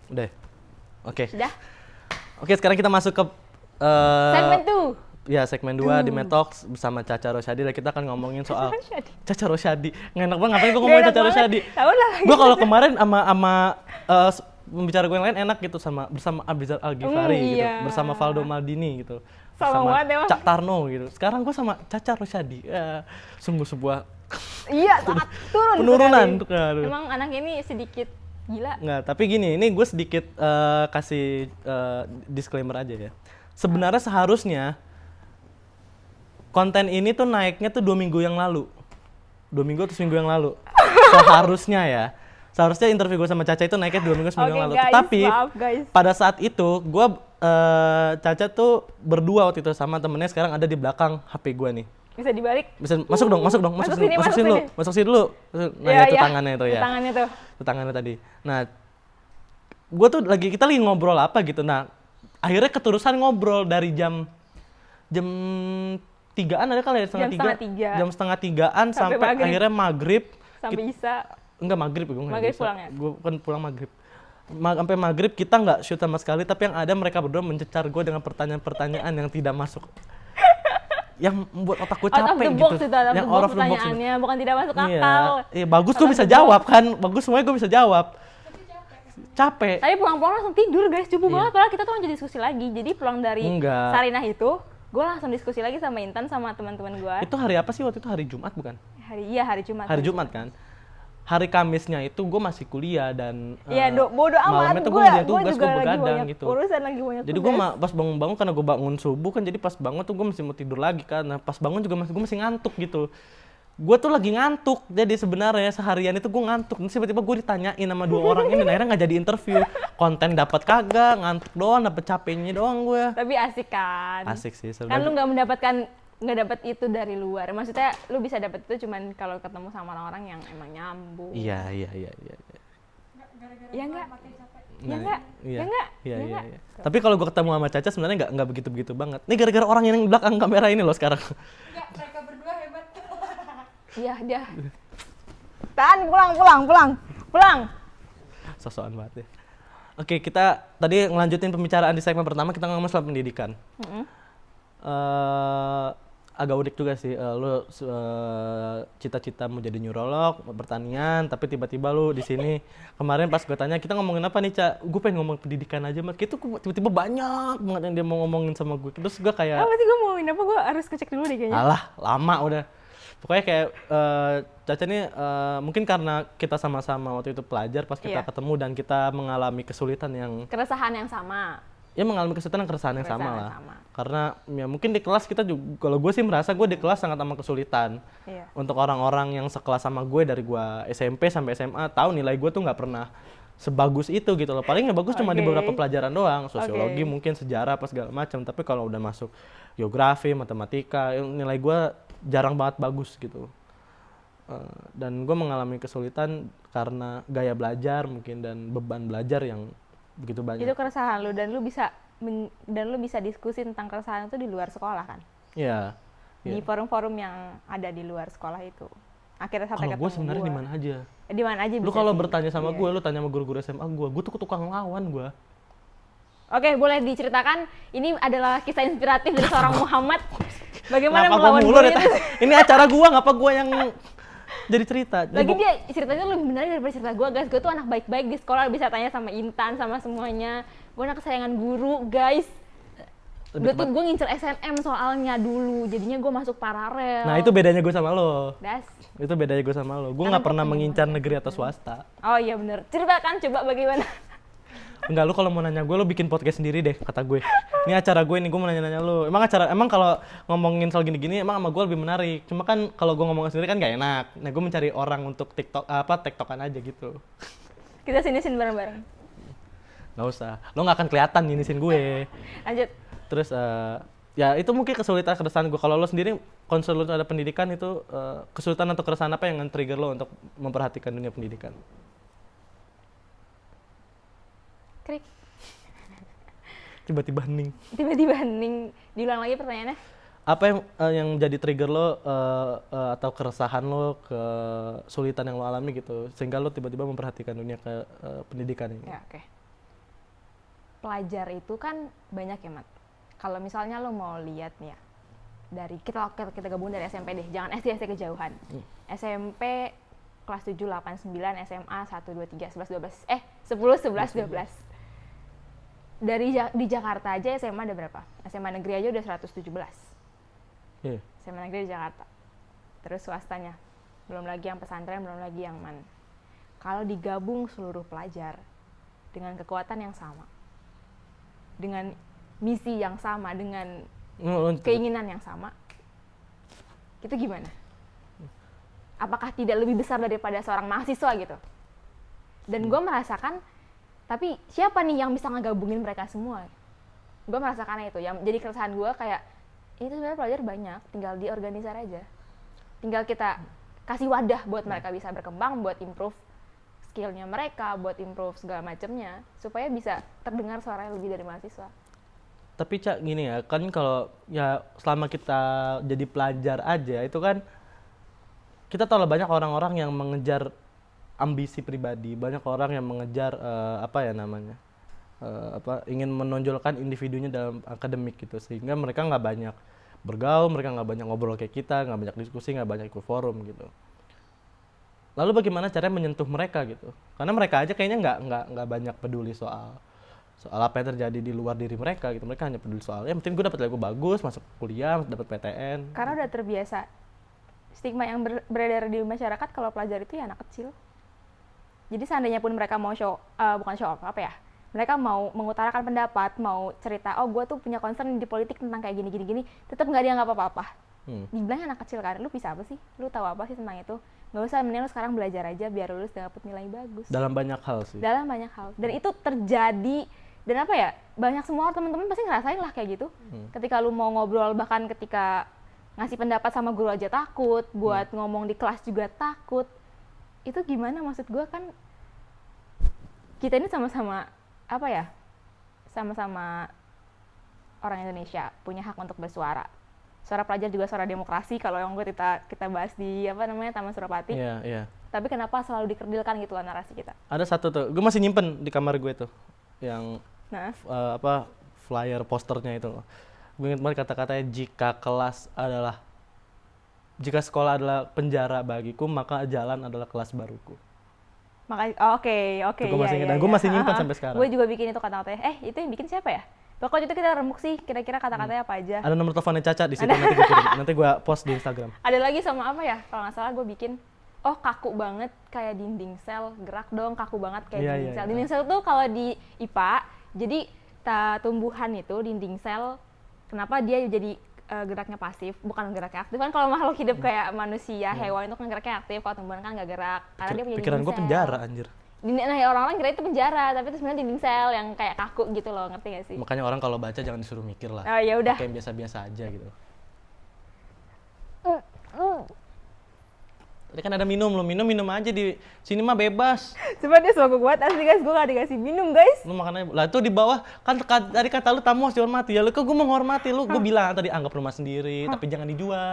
Udah. Oke. Sudah? Oke, sekarang kita masuk ke Segmen 2. ya segmen 2 di Metox bersama Caca Rosyadi. Dan kita akan ngomongin soal Caca Rosyadi. Nggak enak banget, ngapain gue ngomongin Caca Rosyadi? Tahu lah. Gue kalau kemarin sama pembicara gue yang lain enak gitu bersama Abizar Al-Ghifari gitu, iya. bersama Valdo Maldini gitu. Sama banget emang. Cak Tarno gitu. Sekarang gue sama Caca Rosyadi. Sungguh sebuah Iya, sangat turun. penurunan. sekali. Emang anak ini sedikit gila. Nggak, tapi gini, ini gue sedikit kasih disclaimer aja ya. Sebenarnya seharusnya konten ini tuh naiknya tuh 2 minggu yang lalu. 2 minggu atau seminggu yang lalu. Seharusnya ya. Seharusnya interview gue sama Caca itu naiknya 2 minggu seminggu yang lalu. Guys, Tapi maaf, guys. pada saat itu gue Caca tuh berdua waktu itu sama temennya, sekarang ada di belakang HP gue nih. Bisa dibalik. Bisa masuk dong, masuk sini, masuk sini dulu, masuk sini dulu. Nah, Iya, itu iya. tangannya itu ya. Tangannya tuh. Itu tangannya tadi. Nah, kita lagi ngobrol apa gitu. Nah, akhirnya keterusan ngobrol dari jam 3-an ada kali ya, Jam setengah tiga. Jam setengah 3-an sampai maghrib. akhirnya maghrib. Sampai Isa. Enggak maghrib, gue nggak Maghrib bisa. pulang ya? Gue kan pulang maghrib. Sampai maghrib kita nggak shoot sama sekali, tapi yang ada mereka berdua mencecar gue dengan pertanyaan-pertanyaan yang tidak masuk. Yang membuat otak gue Out of capek the gitu. box itu, out of Yang the box out of the box gitu. pertanyaannya, bukan tidak masuk Iya, akal. iya bagus Out gue of bisa the jawab box. kan, bagus semuanya gue bisa jawab. Capek. Tapi pulang-pulang langsung tidur guys, cukup Iya. banget. Padahal kita tuh lanjut diskusi lagi. Jadi pulang dari Enggak. Sarinah itu, gue langsung diskusi lagi sama Intan sama teman-teman gue. Itu hari apa sih waktu itu? Hari Jumat bukan? Hari Jumat. Hari Jumat kan? Hari Kamisnya itu gue masih kuliah dan Iya, bodo amat. malamnya tuh Gue ngerjain tugas, juga gue lagi begadang banyak gitu. urusan, lagi banyak Jadi gue tugas. pas bangun-bangun karena gue bangun subuh kan, jadi pas bangun tuh gue masih mau tidur lagi kan. Nah pas bangun juga gue masih ngantuk gitu. Gue tuh lagi ngantuk, jadi sebenarnya seharian itu gue ngantuk. Terus tiba-tiba gue ditanyain sama 2 orang ini, dan akhirnya nggak jadi interview. Konten dapat kagak, ngantuk doang, dapet capeknya doang gue. Tapi asik kan? Asik sih Kan sebenarnya. lu nggak dapat itu dari luar. Maksudnya lu bisa dapat itu cuman kalau ketemu sama orang-orang yang emang nyambung. Iya. Iya enggak? Nah, Ya enggak? iya, Ya enggak? iya, Ya iya, enggak? iya. Tapi kalau gue ketemu sama Caca sebenarnya nggak begitu banget. Ini gara-gara orang yang di belakang kamera ini loh sekarang. Enggak, mereka berdua hebat. Iya, dia. Tahan, pulang. Sosokan banget ya. Oke, kita tadi ngelanjutin pembicaraan di segmen pertama, kita ngomong soal pendidikan. Agak unik juga sih, lu cita-cita mau jadi neurolog, pertanian, tapi tiba-tiba lu di sini. Kemarin pas gue tanya, kita ngomongin apa nih, Ca? Gue pengen ngomong pendidikan aja, Mas. Itu tiba-tiba banyak banget yang dia mau ngomongin sama gue. Terus gue kayak, Apa sih gue mau apa? Gue harus ngecek dulu deh kayaknya. alah, lama udah. Pokoknya kayak Caca nih mungkin karena kita sama-sama waktu itu pelajar, pas kita Iya. ketemu dan kita mengalami kesulitan yang Keresahan yang sama. ya mengalami kesulitan dan keresahan yang sama Keresahan lah. yang sama. Karena ya mungkin di kelas kita juga, kalau gue sih merasa gue di kelas sangat amat kesulitan. Iya. Untuk orang-orang yang sekelas sama gue dari gue SMP sampai SMA, tahu nilai gue tuh nggak pernah sebagus itu gitu loh. Paling yang bagus cuma di Oke. beberapa pelajaran doang, sosiologi Oke. mungkin, sejarah apa segala macam. Tapi kalau udah masuk geografi, matematika, nilai gue jarang banget bagus gitu. Dan gue mengalami kesulitan karena gaya belajar mungkin dan beban belajar yang begitu banyak. Itu keresahan lu dan lu bisa diskusi tentang keresahan itu di luar sekolah kan? Iya. Di forum-forum yang ada di luar sekolah itu. Akhirnya sampai Kalau ketemu gue sebenarnya di mana aja. Di mana aja Lu bisa kalau sih. bertanya sama Iya. gue, lu tanya sama guru-guru SMA gue tuh tukang lawan gue. Oke, boleh diceritakan ini adalah kisah inspiratif dari seorang Muhammad. Bagaimana Ngapa melawan gua mulu guru deh? itu? Ini acara gue, ngapa gue yang jadi cerita? Lagi dia ceritanya lebih menarik daripada cerita gue, guys. Gue tuh anak baik-baik di sekolah, bisa tanya sama Intan, sama semuanya. Gue anak kesayangan guru, guys. Gue ngincer SNM soalnya dulu, jadinya gue masuk paralel. Nah itu bedanya gue sama lo. Das. Itu bedanya gue sama lo. Gue Karena nggak pernah gua mengincar negeri atau swasta. Oh iya bener. Ceritakan coba bagaimana. Enggak, lu kalau mau nanya gue, lu bikin podcast sendiri deh, kata gue. Ini acara gue nih, gue mau nanya-nanya lu. Emang kalau ngomongin soal gini-gini, emang sama gue lebih menarik. Cuma kan kalau gue ngomongin sendiri kan gak enak. Nah gue mencari orang untuk tektokan aja gitu. Kita sini bareng-bareng. Gak usah, lo gak akan kelihatan nginisin gue. Lanjut. Terus ya itu mungkin kesulitan keresahan gue. Kalau lo sendiri concern lo ada pendidikan itu kesulitan atau keresahan apa yang nge-trigger lo untuk memperhatikan dunia pendidikan? Krik. Tiba-tiba hening. Tiba-tiba hening. Diulang lagi pertanyaannya. Apa yang jadi trigger lo atau keresahan lo, kesulitan yang lo alami gitu sehingga lo tiba-tiba memperhatikan dunia pendidikan ini? Ya, oke. pelajar itu kan banyak ya, Mat. Kalau misalnya lo mau lihat nih ya, dari kita gabung dari SMP deh, jangan SD kejauhan. SMP kelas 7, 8, 9, SMA 1, 2, 3, 11, 12, 10, 11, 12. Di Jakarta aja SMA ada berapa? SMA negeri aja udah 117. SMA negeri di Jakarta. Terus swastanya, belum lagi yang pesantren, belum lagi yang mana. Kalau digabung seluruh pelajar dengan kekuatan yang sama, dengan misi yang sama, dengan keinginan yang sama, itu gimana? Apakah tidak lebih besar daripada seorang mahasiswa gitu? Dan gue merasakan, tapi siapa nih yang bisa ngegabungin mereka semua? Gue merasakan itu, yang jadi keresahan gue kayak, ini tuh sebenarnya pelajar banyak, tinggal diorganisir aja. Tinggal kita kasih wadah buat mereka bisa berkembang, buat improve skillnya mereka, buat improve segala macamnya, supaya bisa terdengar suaranya lebih dari mahasiswa. Tapi Cak, gini ya, kan kalau ya selama kita jadi pelajar aja, itu kan kita tahu lah banyak orang-orang yang mengejar ambisi pribadi, banyak orang yang mengejar ingin menonjolkan individunya dalam akademik gitu, sehingga mereka nggak banyak bergaul, mereka nggak banyak ngobrol kayak kita, nggak banyak diskusi, nggak banyak ikut forum gitu. Lalu bagaimana caranya menyentuh mereka gitu? Karena mereka aja kayaknya nggak banyak peduli soal apa yang terjadi di luar diri mereka gitu. Mereka hanya peduli soal, yang penting gue dapat nilai bagus, masuk kuliah, dapat PTN. Karena udah terbiasa stigma yang beredar di masyarakat kalau pelajar itu ya anak kecil. Jadi seandainya pun mereka mau mereka mau mengutarakan pendapat, mau cerita, oh gue tuh punya concern di politik tentang kayak gini, tetap nggak dianggap apa-apa. Dibilangnya anak kecil kan, lu bisa apa sih? Lu tahu apa sih tentang itu? Nggak usah, mending lu sekarang belajar aja biar lulus dan dapat nilai bagus. Dalam banyak hal sih. Dalam banyak hal. Dan itu terjadi, dan apa ya, banyak semua teman-teman pasti ngerasain lah kayak gitu. Ketika lu mau ngobrol, bahkan ketika ngasih pendapat sama guru aja takut, buat ngomong di kelas juga takut. Itu gimana, maksud gue kan kita ini sama-sama sama-sama orang Indonesia, punya hak untuk bersuara. Suara pelajar juga suara demokrasi, kalau yang gue kita bahas di Taman Suropati. Iya. Tapi kenapa selalu dikerdilkan gitu lah narasi kita? Ada satu tuh, gue masih nyimpen di kamar gue tuh, yang flyer posternya itu. Gue ingat banget kata-katanya, jika sekolah adalah penjara bagiku, maka jalan adalah kelas baruku. Oke. Gue masih ingat, dan gue masih nyimpan sampai sekarang. Gue juga bikin itu kata-katanya. Itu yang bikin siapa ya? Pokoknya itu kita remuk sih, kira-kira kata-katanya apa aja. Ada nomor teleponnya Caca di situ, nanti gue kirim. Nanti gue post di Instagram. Ada lagi sama apa ya? Kalau nggak salah gue bikin, kaku banget kayak dinding sel, gerak dong kaku banget kayak dinding sel. Dinding sel tuh kalau di IPA, jadi tumbuhan itu dinding sel, kenapa dia jadi geraknya pasif, bukan geraknya aktif. Kan kalau makhluk hidup kayak manusia, hewan itu kan geraknya aktif, kalau tumbuhan kan nggak gerak. Karena dia punya pikiran gue penjara anjir. Nah, orang-orang kira itu penjara, tapi itu sebenarnya dinding sel yang kayak kaku gitu loh, ngerti gak sih? Makanya orang kalau baca jangan disuruh mikir lah. Oh ya udah. Kayak biasa-biasa aja gitu. Tadi kan ada minum aja di sini mah bebas. Coba dia suka kuat asli guys, gue gak dikasih minum guys. Lu makannya, lah itu di bawah kan tadi kata lu tamu harus dihormati ya. Lu kok gue menghormati lu, gue bilang tadi anggap rumah sendiri, tapi jangan dijual.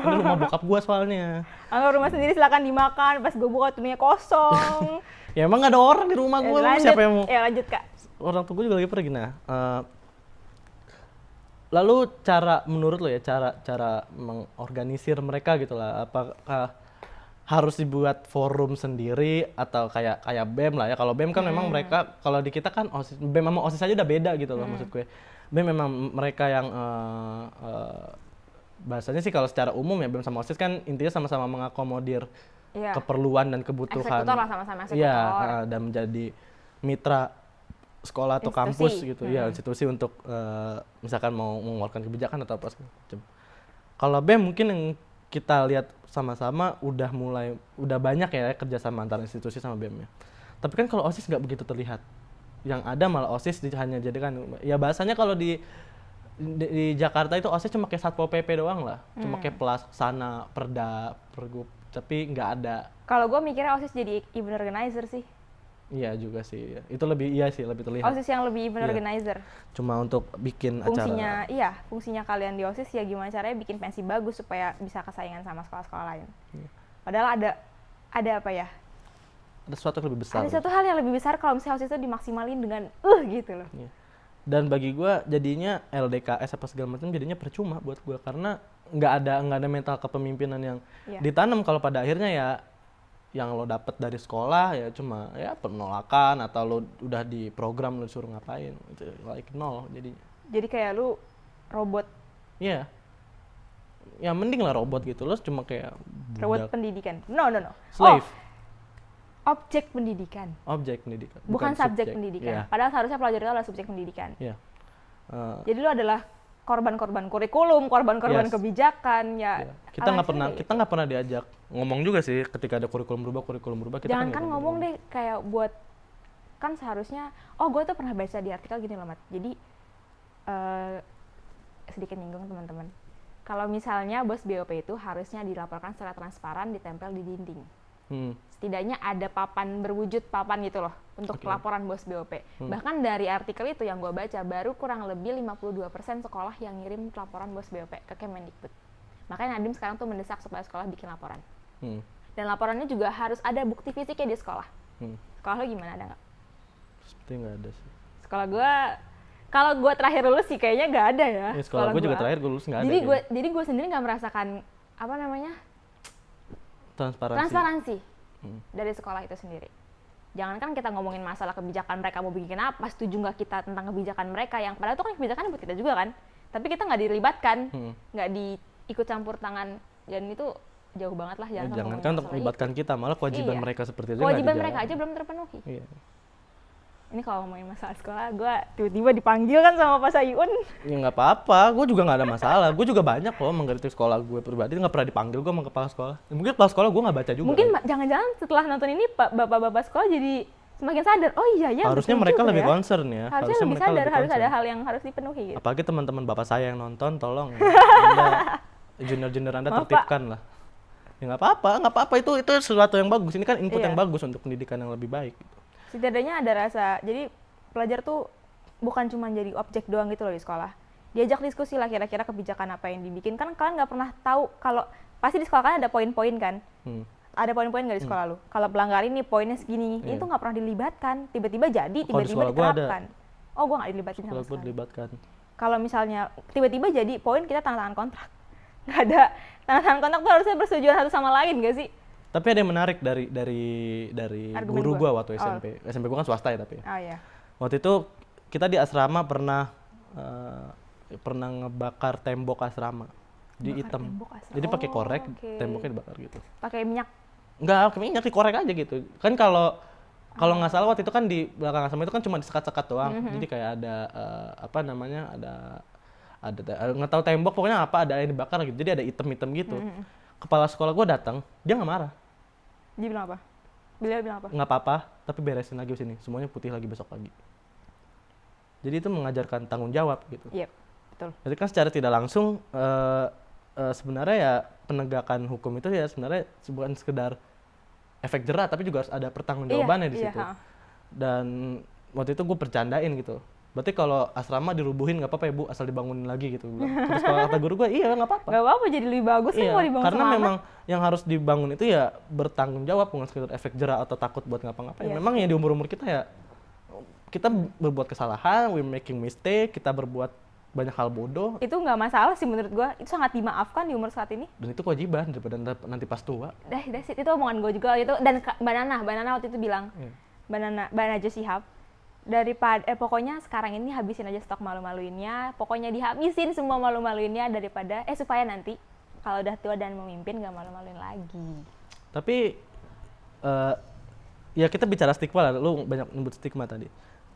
Ini rumah bokap gue soalnya. Anggap rumah sendiri silakan dimakan, pas gue buka tuh kosong. Ya emang gak ada orang di rumah gue, siapa yang mau? Ya lanjut Kak. Orang tua gue juga lagi pergi. Nah, lalu menurut lo ya, cara mengorganisir mereka gitu lah, apakah harus dibuat forum sendiri atau kayak BEM lah ya? Kalau BEM kan memang mereka, kalau di kita kan OSIS, BEM sama OSIS aja udah beda gitu loh maksud gue. BEM memang mereka yang bahasanya sih kalau secara umum ya BEM sama OSIS kan intinya sama-sama mengakomodir keperluan dan kebutuhan. Eksekutor lah, sama-sama eksekutor. Iya, dan menjadi mitra sekolah atau kampus gitu ya, institusi untuk misalkan mau mengeluarkan kebijakan atau apa macam. Kalau BEM mungkin yang kita lihat sama-sama udah banyak ya kerjasama antara institusi sama BEM ya. Tapi kan kalau OSIS nggak begitu terlihat. Yang ada malah OSIS hanya jadikan ya bahasanya kalau di Jakarta itu OSIS cuma kayak Satpol PP doang lah, cuma kayak pelaksana pergub, tapi nggak ada. Kalau gue mikirnya OSIS jadi event organizer sih. Iya juga sih, itu lebih terlihat. OSIS yang lebih event organizer. Cuma untuk bikin fungsinya, acara. Fungsinya kalian di OSIS ya gimana caranya bikin pensi bagus supaya bisa kesaingan sama sekolah-sekolah lain. Padahal ada apa ya? Ada sesuatu yang lebih besar. Ada satu hal yang lebih besar kalau misalnya OSIS itu dimaksimalin dengan gitu loh. Dan bagi gue jadinya LDKS apa segala macam jadinya percuma buat gue karena nggak ada mental kepemimpinan yang Iya. ditanam kalau pada akhirnya ya yang lo dapet dari sekolah ya cuma ya penolakan atau lo udah di program lo disuruh ngapain itu like nol jadinya. Jadi kayak lu robot Iya. Ya mending lah robot gitu lo cuma kayak robot budak pendidikan. No. slave. Objek pendidikan. Objek pendidikan. Bukan subjek pendidikan. Iya. Padahal seharusnya pelajar itu adalah subjek pendidikan. Iya. Jadi lu adalah korban-korban kurikulum, korban-korban Yes. kebijakan ya. Iya. Kita nggak pernah alhasil kita nggak pernah diajak ngomong juga sih ketika ada kurikulum berubah kita jangan kan kan nggak ngomong deh kayak buat kan seharusnya gue tuh pernah baca di artikel gini loh Mat. Jadi sedikit nyinggung teman-teman. Kalau misalnya bos BOP itu harusnya dilaporkan secara transparan, ditempel di dinding. Setidaknya ada papan berwujud papan gitu loh untuk Oke. laporan bos BOP. Bahkan dari artikel itu yang gue baca baru kurang lebih 52% sekolah yang ngirim laporan bos BOP ke Kemendikbud. Makanya Nadiem sekarang tuh mendesak supaya sekolah bikin laporan. Dan laporannya juga harus ada bukti fisiknya di sekolah. Sekolah lo gimana, ada nggak? Seperti nggak ada sih. Sekolah gue, kalau gue terakhir lulus sih kayaknya nggak ada ya. Ya, sekolah gue juga terakhir gue lulus nggak ada. Jadi gue sendiri nggak merasakan apa namanya transparansi dari sekolah itu sendiri. Jangankan kita ngomongin masalah kebijakan mereka mau bikin apa, setuju nggak kita tentang kebijakan mereka yang padahal itu kan kebijakan buat kita juga kan. Tapi kita nggak dilibatkan, nggak diikut campur tangan dan itu jauh banget lah. Jangan kan untuk melibatkan kita, malah kewajiban Iya. mereka seperti itu kewajiban nggak mereka dijalankan. aja belum terpenuhi. Iya. Ini kalau ngomongin masalah sekolah, gue tiba-tiba dipanggil kan sama Pak Sayun. Ya nggak apa-apa, gue juga nggak ada masalah. Gue juga banyak kok mengkritik sekolah gue pribadi, nggak pernah dipanggil gue sama kepala sekolah. Ya, mungkin kepala sekolah gue nggak baca juga. Mungkin kan. jangan-jangan setelah nonton ini bapak-bapak sekolah jadi semakin sadar. Oh iya ya. Harusnya betul mereka juga lebih ya. concern ya. Harusnya lebih mereka sadar, lebih harus ada concern. hal yang harus dipenuhi gitu. Apalagi teman-teman bapak saya yang nonton, tolong ya. Anda, junior-junior Anda Maaf, tertibkan lah. Ya nggak apa-apa, itu sesuatu yang bagus. Ini kan input Iya. yang bagus untuk pendidikan yang lebih baik. Setidaknya ada rasa, jadi pelajar tuh bukan cuma jadi objek doang gitu loh di sekolah. Diajak diskusi lah kira-kira kebijakan apa yang dibikin. Kan kalian nggak pernah tahu kalau pasti di sekolah kan ada poin-poin kan. Ada poin-poin nggak di sekolah lu? Kalau pelanggar ini poinnya segini, Iya. itu nggak pernah dilibatkan. Tiba-tiba jadi, Kalau di tiba-tiba sekolah gua ada. diterapkan. Oh, gue nggak dilibatin sama Kalau gue sekali. dilibatkan. Kalau misalnya tiba-tiba jadi poin kita tanda tangan kontrak. Nggak ada tanda tangan kontrak tuh harusnya persetujuan satu sama lain nggak sih? Tapi ada yang menarik dari Argumen guru gua. gue waktu SMP. SMP gue kan swasta ya tapi. Oh iya. Waktu itu kita di asrama pernah ngebakar tembok asrama di Bakar hitam. tembok asrama. Jadi pakai korek, Oh, oke. temboknya dibakar gitu. Pakai minyak. Enggak, pakai minyak dikorek aja gitu. Kan kalau nggak salah waktu itu kan di belakang asrama itu kan cuma disekat-sekat doang. Jadi kayak ada apa namanya? Ada nggak tahu tembok pokoknya apa ada yang dibakar gitu. Jadi ada item-item gitu. Kepala sekolah gue datang, dia nggak marah. Dia bilang apa? Beliau bilang apa? Nggak apa-apa, tapi beresin lagi sini. Semuanya putih lagi besok pagi. Jadi itu mengajarkan tanggung jawab gitu. Iya, betul. Jadi kan secara tidak langsung sebenarnya ya penegakan hukum itu ya sebenarnya bukan sekedar efek jerah tapi juga harus ada pertanggungjawabannya di situ. ha. Dan waktu itu gue bercandain gitu. Berarti kalau asrama dirubuhin nggak apa-apa ya Bu, asal dibangunin lagi gitu. Terus kalau kata guru gue iya nggak apa-apa. Gak apa-apa jadi lebih bagus kan Iya, mau dibangun karena selamat. memang yang harus dibangun itu ya bertanggung jawab bukan sekedar efek jerah atau takut buat ngapa-ngapain. Iya. Memang ya di umur-umur kita ya kita berbuat kesalahan, we making mistake, kita berbuat banyak hal bodoh Itu nggak masalah sih menurut gua. Itu sangat dimaafkan di umur saat ini. dan itu kewajiban daripada nanti pas tua. That's it. Itu omongan gue juga itu. Dan Banana waktu itu bilang, Iya. Banana Josihab, daripada pokoknya sekarang ini habisin aja stok malu-maluinnya, pokoknya dihabisin semua malu-maluinnya daripada supaya nanti kalau udah tua dan memimpin gak malu-maluin lagi. Tapi ya kita bicara stigma lah, lu banyak nyebut stigma tadi.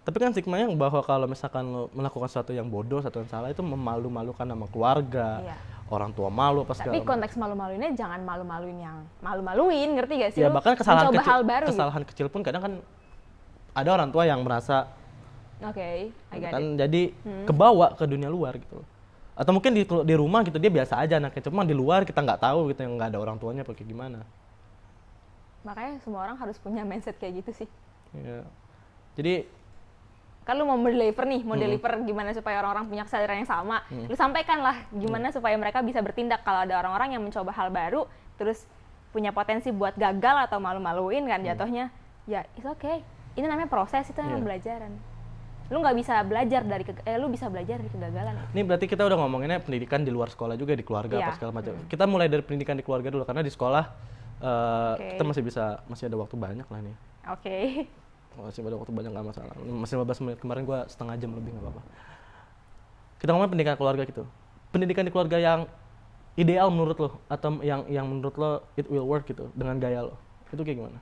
Tapi kan stigmanya bahwa kalau misalkan lu melakukan sesuatu yang bodoh, sesuatu yang salah itu memalu-malukan nama keluarga, Iya. orang tua malu apa segala Tapi konteks malu-maluinnya jangan malu-maluin yang malu-maluin, ngerti gak sih? ya Lu bahkan kesalahan mencoba kecil, hal baru gitu. kesalahan kecil pun kadang kan ada orang tua yang merasa Oke, I got kan it. jadi kebawa ke dunia luar gitu. Atau mungkin di rumah gitu dia biasa aja anaknya, cuma di luar kita nggak tahu gitu yang nggak ada orang tuanya pakai gimana. Makanya semua orang harus punya mindset kayak gitu sih. Ya. Jadi Kan lu mau deliver nih, mau deliver gimana supaya orang-orang punya kesadaran yang sama. Lu sampaikan lah gimana supaya mereka bisa bertindak kalau ada orang-orang yang mencoba hal baru, terus punya potensi buat gagal atau malu-maluin kan jatuhnya. Ya, it's okay. Ini namanya proses, itu namanya Iya. pembelajaran. Lu nggak bisa belajar dari lu bisa belajar dari kegagalan. Ini berarti kita udah ngomonginnya pendidikan di luar sekolah juga, di keluarga Iya. apa segala macam. Kita mulai dari pendidikan di keluarga dulu karena di sekolah Oke. kita masih ada waktu banyak lah nih. Oke. Masih ada waktu banyak nggak masalah. Masih 15 menit, kemarin gua setengah jam lebih nggak apa-apa. Kita ngomongin pendidikan keluarga gitu. Pendidikan di keluarga yang ideal menurut lo atau yang menurut lo it will work gitu dengan gaya lo. Itu kayak gimana?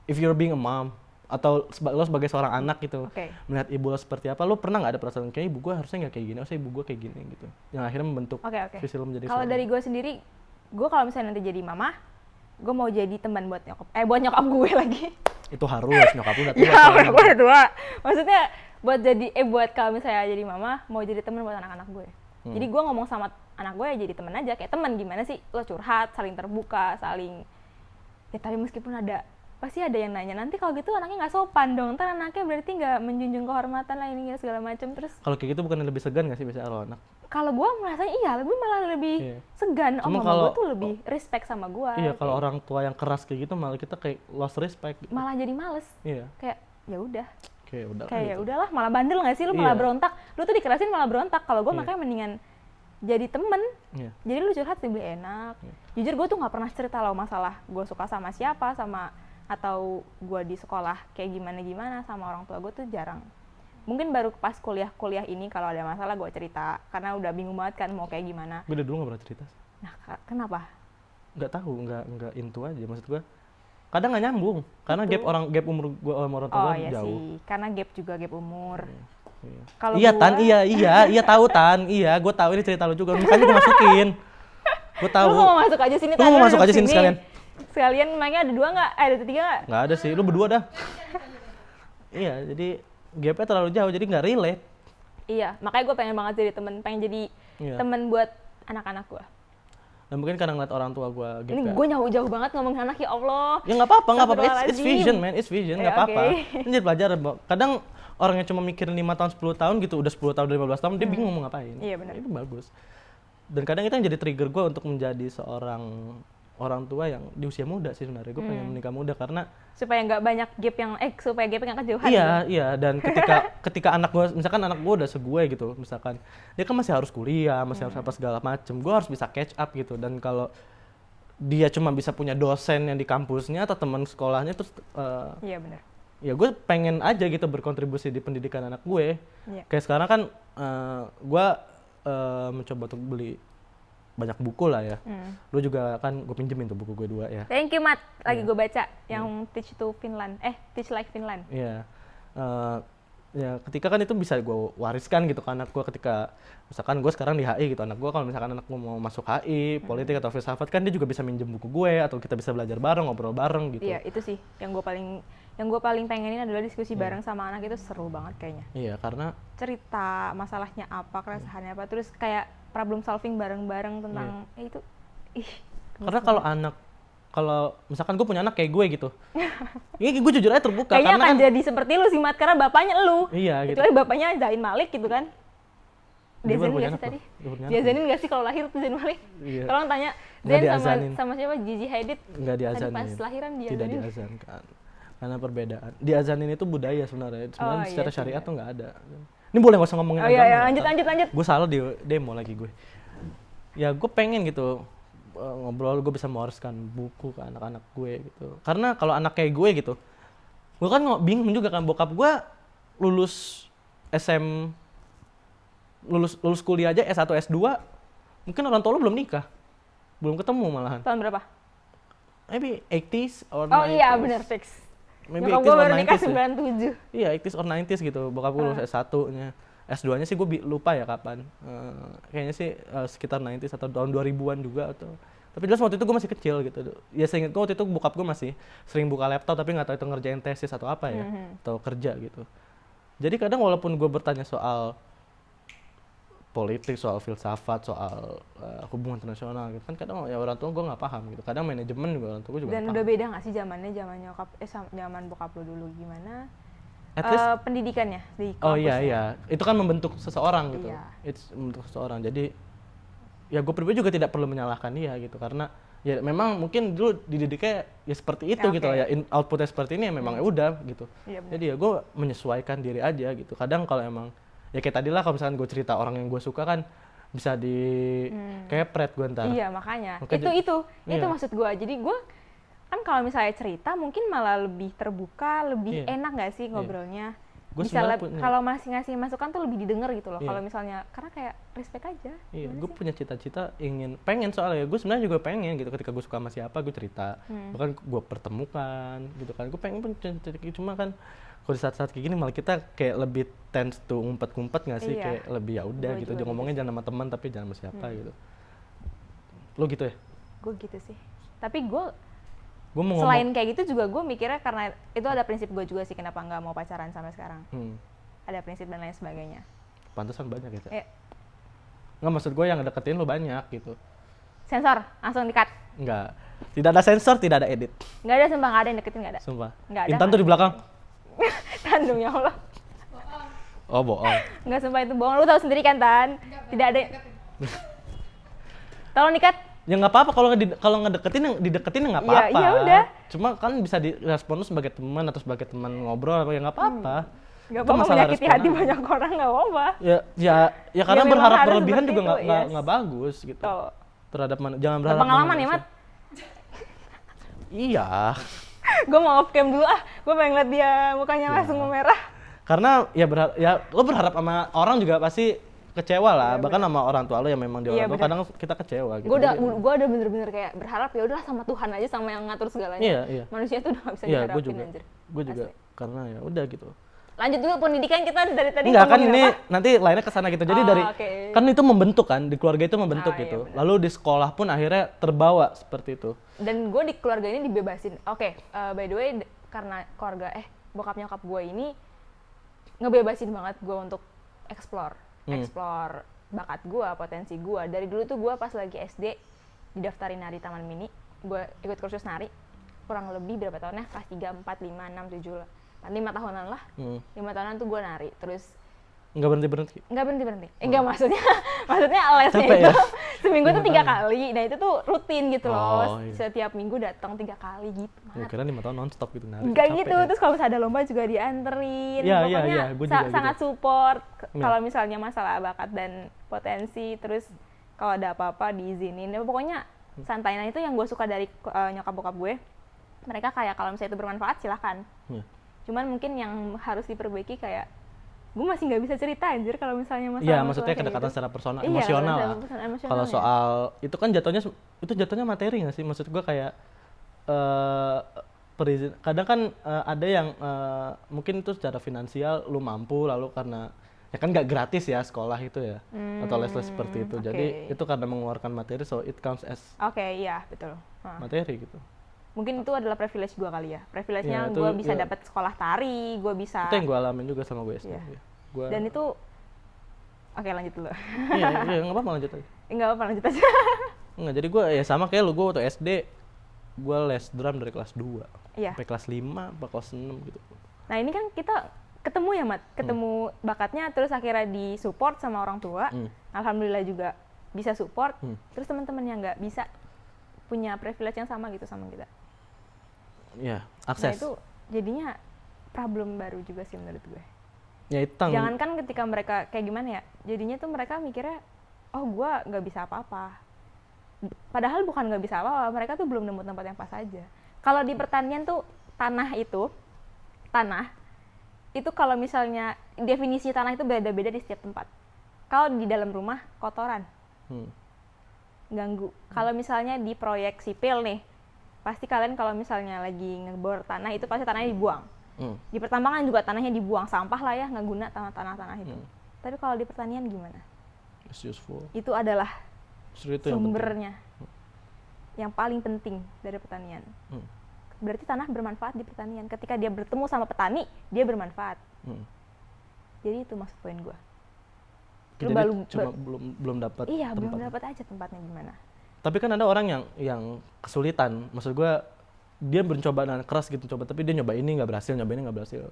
If you're being a mom atau lo sebagai seorang anak gitu, Oke. melihat ibu lo seperti apa, lo pernah nggak ada perasaan kayak ibu gue harusnya nggak kayak gini, harusnya ibu gue kayak gini gitu, yang akhirnya membentuk Oke. visi lo menjadi Kalau seorang- dari gue sendiri, gue kalau misalnya nanti jadi mama, gue mau jadi teman buat nyokap gue lagi. itu harus nyokap lo udah tua Ya, soalnya. gue udah tua. Maksudnya buat kalau misalnya jadi mama, mau jadi teman buat anak-anak gue. Jadi gue ngomong sama anak gue ya jadi teman aja, kayak teman gimana sih lo curhat, saling terbuka, saling ya tapi meskipun pasti ada yang nanya nanti kalau gitu anaknya nggak sopan dong, ntar anaknya berarti nggak menjunjung kehormatan lah ini segala macam. Terus Kalau kayak gitu bukan lebih segan nggak sih biasanya kalau anak? kalau gue merasanya iya, gue malah lebih Iya. segan. Cuma Mama kalau- gue tuh lebih respect sama gue. Iya, kalau orang tua yang keras kayak gitu malah kita kayak lost respect gitu. malah jadi males. Iya, Kayak ya udah, kayak udah kayak ya gitu. udahlah, malah bandel nggak sih lu, malah Iya. berontak. Lu tuh dikerasin malah berontak. Kalau gue Iya. makanya mendingan jadi temen. Iya. Jadi lu curhat lebih enak. Jujur gue tuh nggak pernah cerita lo masalah gue suka sama siapa, atau gue di sekolah kayak gimana sama orang tua gue tuh jarang. Mungkin baru pas kuliah ini kalau ada masalah gue cerita, karena udah bingung banget kan mau kayak gimana. Gue dari dulu nggak pernah cerita. Nah kenapa? Nggak tahu, nggak into aja maksud gue. Kadang nggak nyambung karena gap umur gue sama orang tua Oh gue iya jauh. sih, karena gap umur. Iya. Kalau Iya gua- Tan, iya tahu Tan, iya gue tahu ini cerita lu juga, makanya gue masukin. Gue tahu. Lu mau masuk aja sini, Lu Tan, mau lu masuk duduk aja sini sekalian? Sekalian mainnya ada 2 nggak? Ada 3 nggak? Nggak ada sih, lu berdua dah. Iya, jadi gapnya terlalu jauh, jadi nggak relate. Iya, makanya gue pengen banget jadi temen, pengen jadi Iya. temen buat anak-anak gue. Dan mungkin karena ngeliat orang tua gue Ini gapnya. gue jauh banget ngomongin anak, ya Allah. Ya nggak apa-apa, it's Astagfirullahaladzim. vision man, it's vision, nggak Ya, apa-apa. oke. Ini jadi pelajaran, Mbak. Kadang orang yang cuma mikirin 5 tahun, 10 tahun gitu, udah 10 tahun, udah 15 tahun, dia bingung mau ngapain. Iya, benar. Itu bagus. Dan kadang itu yang jadi trigger gue untuk menjadi seorang orang tua yang di usia muda sih sebenarnya. Gue pengen menikah muda karena Supaya nggak banyak gap yang, supaya gap yang kejauhan. iya, dan ketika anak gue, misalkan anak gue udah segue gitu, misalkan dia kan masih harus kuliah, masih harus apa segala macem, gue harus bisa catch up gitu. Dan kalau dia cuma bisa punya dosen yang di kampusnya atau teman sekolahnya, terus Iya benar. ya gue pengen aja gitu berkontribusi di pendidikan anak gue. Iya. Kayak sekarang kan gue mencoba untuk beli banyak buku lah ya. Lu juga kan gue pinjemin tuh buku gue 2 ya. Thank you, Mat. Lagi Iya. gue baca yang Teach Like Finland. Iya. Ya ketika kan itu bisa gue wariskan gitu ke anak gue, ketika misalkan gue sekarang di HI gitu, anak gue kalau misalkan anak gue mau masuk HI, politik atau filsafat, kan dia juga bisa minjem buku gue atau kita bisa belajar bareng, ngobrol bareng gitu. Iya, itu sih yang gue paling pengenin adalah diskusi bareng sama anak, itu seru banget kayaknya. Iya, karena Cerita masalahnya apa, keresahannya apa, terus kayak problem solving bareng-bareng tentang itu. Ih. karena kalau misalkan gue punya anak kayak gue gitu, ini gue jujur aja terbuka Kayaknya karena akan kan jadi seperti lu sih, Mat, karena bapaknya lu. iya gitu. Kecuali bapaknya Zain Malik gitu kan. Dia baru Dia Zain punya nggak sih anak tadi? loh. Dia punya Dia anak. Zainin nggak sih kalau lahir tuh Zain Malik? Iya. Tolong tanya Nggak Zain diazanin. sama siapa? Gigi Hadid. Nggak Tadi diazanin. pas lahiran dia Tidak diazankan. Karena perbedaan. Diazanin itu budaya sebenarnya. Sebenarnya iya secara sih, syariat benar. tuh nggak ada. Ini boleh nggak usah ngomongin Oh iya, agama. iya, lanjut. Gue salah di demo lagi gue. Ya gue pengen gitu ngobrol, gue bisa mewariskan buku ke anak-anak gue gitu. Karena kalau anak kayak gue gitu, gue kan bingung juga kan, bokap gue lulus lulus kuliah aja S1 S2, mungkin orang tua lu belum nikah, belum ketemu malahan. Tahun berapa? Maybe 80s or 90s. Oh iya, benar fix. Maybe Nyokap 80s gue or baru nikah 90s ya. 97. Iya, 80s or 90s gitu. Bokap gue lulus S1-nya. S2-nya sih gue lupa ya kapan. Kayaknya sih sekitar 90s atau tahun 2000-an juga atau. Tapi jelas waktu itu gue masih kecil gitu. Ya seinget gue waktu itu bokap gue masih sering buka laptop tapi nggak tahu itu ngerjain tesis atau apa ya. Atau kerja gitu. Jadi kadang walaupun gue bertanya soal politik, soal filsafat, soal hubungan internasional gitu kan, kadang ya orang tua gue nggak paham gitu. Kadang manajemen juga orang tua gue juga Dan nggak udah paham. beda nggak sih zamannya, zaman nyokap zaman bokap lo dulu gimana? At least Pendidikannya di kampus. oh iya, itu kan membentuk seseorang gitu. Iya. It's membentuk seseorang. Jadi ya gue pribadi juga tidak perlu menyalahkan dia gitu, karena ya memang mungkin dulu dididiknya ya seperti itu Ya, gitu oke. ya, outputnya seperti ini ya memang ya udah gitu. Iya, benar. Jadi ya gue menyesuaikan diri aja gitu. Kadang kalau emang ya kayak tadi lah, kalau misalkan gue cerita orang yang gue suka kan bisa di kepret gue ntar. Iya, makanya. Makanya Itu iya. maksud gue. Jadi gue kan kalau misalnya cerita mungkin malah lebih terbuka, lebih Iya. enak gak sih ngobrolnya? Gua Bisa sebenarnya punya- kalau masih ngasih masukan tuh lebih didengar gitu loh. Iya. Kalau misalnya karena kayak respect aja. Iya, Gimana gue sih? punya cita-cita pengen soalnya gue sebenarnya juga pengen gitu, ketika gue suka sama siapa gue cerita, bahkan gue pertemukan gitu kan, gue pengen punya cita-cita gitu. Cuma kan kalau di saat-saat kayak gini malah kita kayak lebih tense tuh ngumpet-ngumpet nggak sih, Iya. kayak lebih ya udah Gua gitu, juga jangan gitu ngomongnya sih. jangan sama teman tapi jangan sama siapa gitu. Lo gitu ya? Gue gitu sih. Tapi gue Gue mau ngomong. selain kayak gitu juga gue mikirnya karena itu ada prinsip gue juga sih kenapa nggak mau pacaran sampai sekarang. Ada prinsip dan lain sebagainya. Pantesan banyak ya. Eh, Nggak, maksud gue yang deketin lo banyak gitu. sensor langsung di-cut. Nggak, tidak ada sensor, tidak ada edit, Nggak ada, sumpah nggak ada yang deketin, nggak ada. sumpah. Nggak ada, Intan nggak tuh di belakang. Tan, demi Allah. Oh bohong. Nggak, sumpah itu bohong. Lu tahu sendiri kan, Tan? Tidak ada. Tolong di-cut. Ya nggak apa-apa, kalau ngedeketin yang dideketin ya nggak Iya, apa-apa. iya udah. Cuma kan bisa direspon lu sebagai teman atau sebagai teman ngobrol, ya nggak apa-apa. Nggak Itu apa-apa masalah menyakiti respon hati aja. banyak orang, nggak apa-apa. Ya karena memang berharap harus berlebihan seperti juga itu, yes. nggak bagus gitu. Tuh. Terhadap jangan berharap. Pengalaman sama ya, Mat? manusia. Iya. Gue mau off cam dulu ah. Gue pengen liat dia mukanya langsung memerah. Karena lo berharap sama orang juga pasti kecewa lah, bahkan sama orang tua lo yang memang di Iya, orang tua bener. kadang kita kecewa gitu. Gue Jadi- udah bener-bener kayak berharap ya udahlah sama Tuhan aja, sama yang ngatur segalanya. Iya, iya. Manusia tuh udah gak bisa Iya, gue diharapin, juga. anjir. Gue juga Asli. karena ya udah gitu. Lanjut dulu pendidikan kita dari tadi. Enggak kan, ngomongin ini apa? nanti lainnya ke sana gitu. Jadi Oh, dari oke. kan itu membentuk kan, di keluarga itu membentuk Oh, iya, gitu. benar. Lalu di sekolah pun akhirnya terbawa seperti itu. Dan gue di keluarga ini dibebasin. Oke, by the way, karena keluarga bokap nyokap gue ini ngebebasin banget gue untuk explore bakat gue, potensi gue. Dari dulu tuh gue pas lagi SD didaftarin nari Taman Mini, gue ikut kursus nari kurang lebih berapa tahunnya, kelas 3, 4, 5, 6, 7 lah, 5 tahunan lah. 5 tahunan tuh gue nari, terus Enggak berhenti. nggak berhenti. Enggak, maksudnya lesnya Capek itu ya? seminggu tuh 3 tahun. kali. Nah itu tuh rutin gitu loh. Oh, iya. Setiap minggu datang 3 kali gitu. Gue kira 5 tahun nonstop gitu nari. Enggak Capek gitu. ya. Terus kalau misalnya ada lomba juga dianterin. Iya, Pokoknya iya, gua juga gitu. sangat support. Iya. Kalau misalnya masalah bakat dan potensi, terus kalau ada apa-apa diizinin. Ya, pokoknya santai. Nah itu yang gue suka dari nyokap bokap gue. Mereka kayak kalau misalnya itu bermanfaat silahkan. Iya. Cuman mungkin yang harus diperbaiki kayak gue masih nggak bisa cerita anjir kalau misalnya masalah. Iya, maksudnya kedekatan secara personal, Iya, emosional lah. kedekatan emosional Kalau ya. soal itu kan jatuhnya materi nggak sih? Maksud gue kayak kadang kan ada yang mungkin itu secara finansial lu mampu, lalu karena ya kan nggak gratis ya sekolah itu ya, atau les-les seperti itu. oke. Jadi itu karena mengeluarkan materi, so it counts as Oke, iya betul. materi gitu. Mungkin itu adalah privilege gue kali ya. Iya, Privilege-nya itu, gue bisa iya. dapat sekolah tari, gue bisa. Itu yang gue alamin juga sama gue SD. Iya. Ya. Gua, Dan itu, oke lanjut dulu. iya nggak apa-apa, lanjut aja. Enggak apa-apa, lanjut aja. Nggak, jadi gue ya sama kayak lu, gue waktu SD gue les drum dari kelas 2 Iya. sampai kelas 5 sampai kelas 6 gitu. Nah ini kan kita ketemu ya Mat, ketemu bakatnya, terus akhirnya disupport sama orang tua. Alhamdulillah juga bisa support. Terus teman-teman yang nggak bisa punya privilege yang sama gitu sama kita. Ya, Nah akses. itu jadinya problem baru juga sih menurut gue. Ya itu Jangankan ketika mereka kayak gimana ya, jadinya tuh mereka mikirnya, oh gue nggak bisa apa-apa. Padahal bukan nggak bisa apa-apa, mereka tuh belum nemu tempat yang pas aja. Kalau di pertanian tuh tanah itu kalau misalnya definisi tanah itu beda-beda di setiap tempat. Kalau di dalam rumah kotoran, ganggu. Kalau misalnya di proyek sipil nih, pasti kalian kalau misalnya lagi ngebor tanah itu pasti tanahnya dibuang. Di pertambangan juga tanahnya dibuang, sampah lah ya, nggak guna tanah-tanah itu. Tapi kalau di pertanian gimana? it's useful. Itu adalah Justru itu yang penting. sumbernya yang paling penting dari pertanian. Berarti tanah bermanfaat di pertanian. Ketika dia bertemu sama petani, dia bermanfaat. Jadi itu maksud poin gue. Jadi cuma belum dapat Iya, tempat. belum dapat aja tempatnya di mana. Tapi kan ada orang yang kesulitan. Maksud gue dia mencoba dengan keras gitu, coba, tapi dia nyoba ini nggak berhasil, nyoba ini nggak berhasil.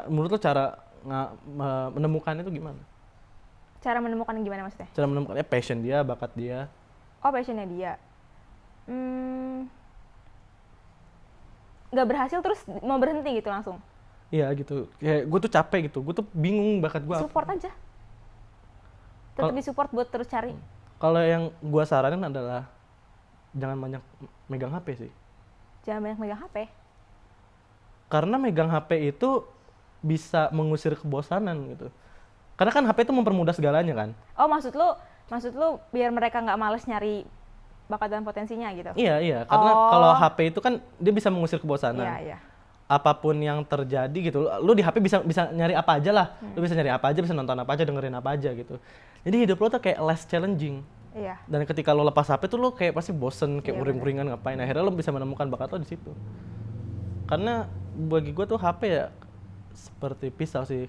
Menurut lo cara menemukan itu gimana? Cara menemukan gimana maksudnya? Cara menemukan passion dia, bakat dia. Oh, passionnya dia. Nggak berhasil terus mau berhenti gitu langsung. Iya gitu, kayak gue tuh capek gitu, gue tuh bingung bakat gue apa. Support aja. Tetap disupport buat terus cari. Kalau yang gue saranin adalah jangan banyak megang HP sih. Jangan banyak megang HP. Karena megang HP itu bisa mengusir kebosanan gitu. Karena kan HP itu mempermudah segalanya kan. Oh, maksud lu biar mereka nggak males nyari bakat dan potensinya gitu. Iya, karena kalau HP itu kan dia bisa mengusir kebosanan. Iya. Apapun yang terjadi gitu, lu di HP bisa nyari apa aja lah. Lu bisa nyari apa aja, bisa nonton apa aja, dengerin apa aja gitu. Jadi hidup lu tuh kayak less challenging. Iya. Dan ketika lo lepas HP tuh lo kayak pasti bosen, kayak Iya, uring-uringan ngapain. Akhirnya lo bisa menemukan bakat lo di situ. Karena bagi gue tuh HP ya seperti pisau sih.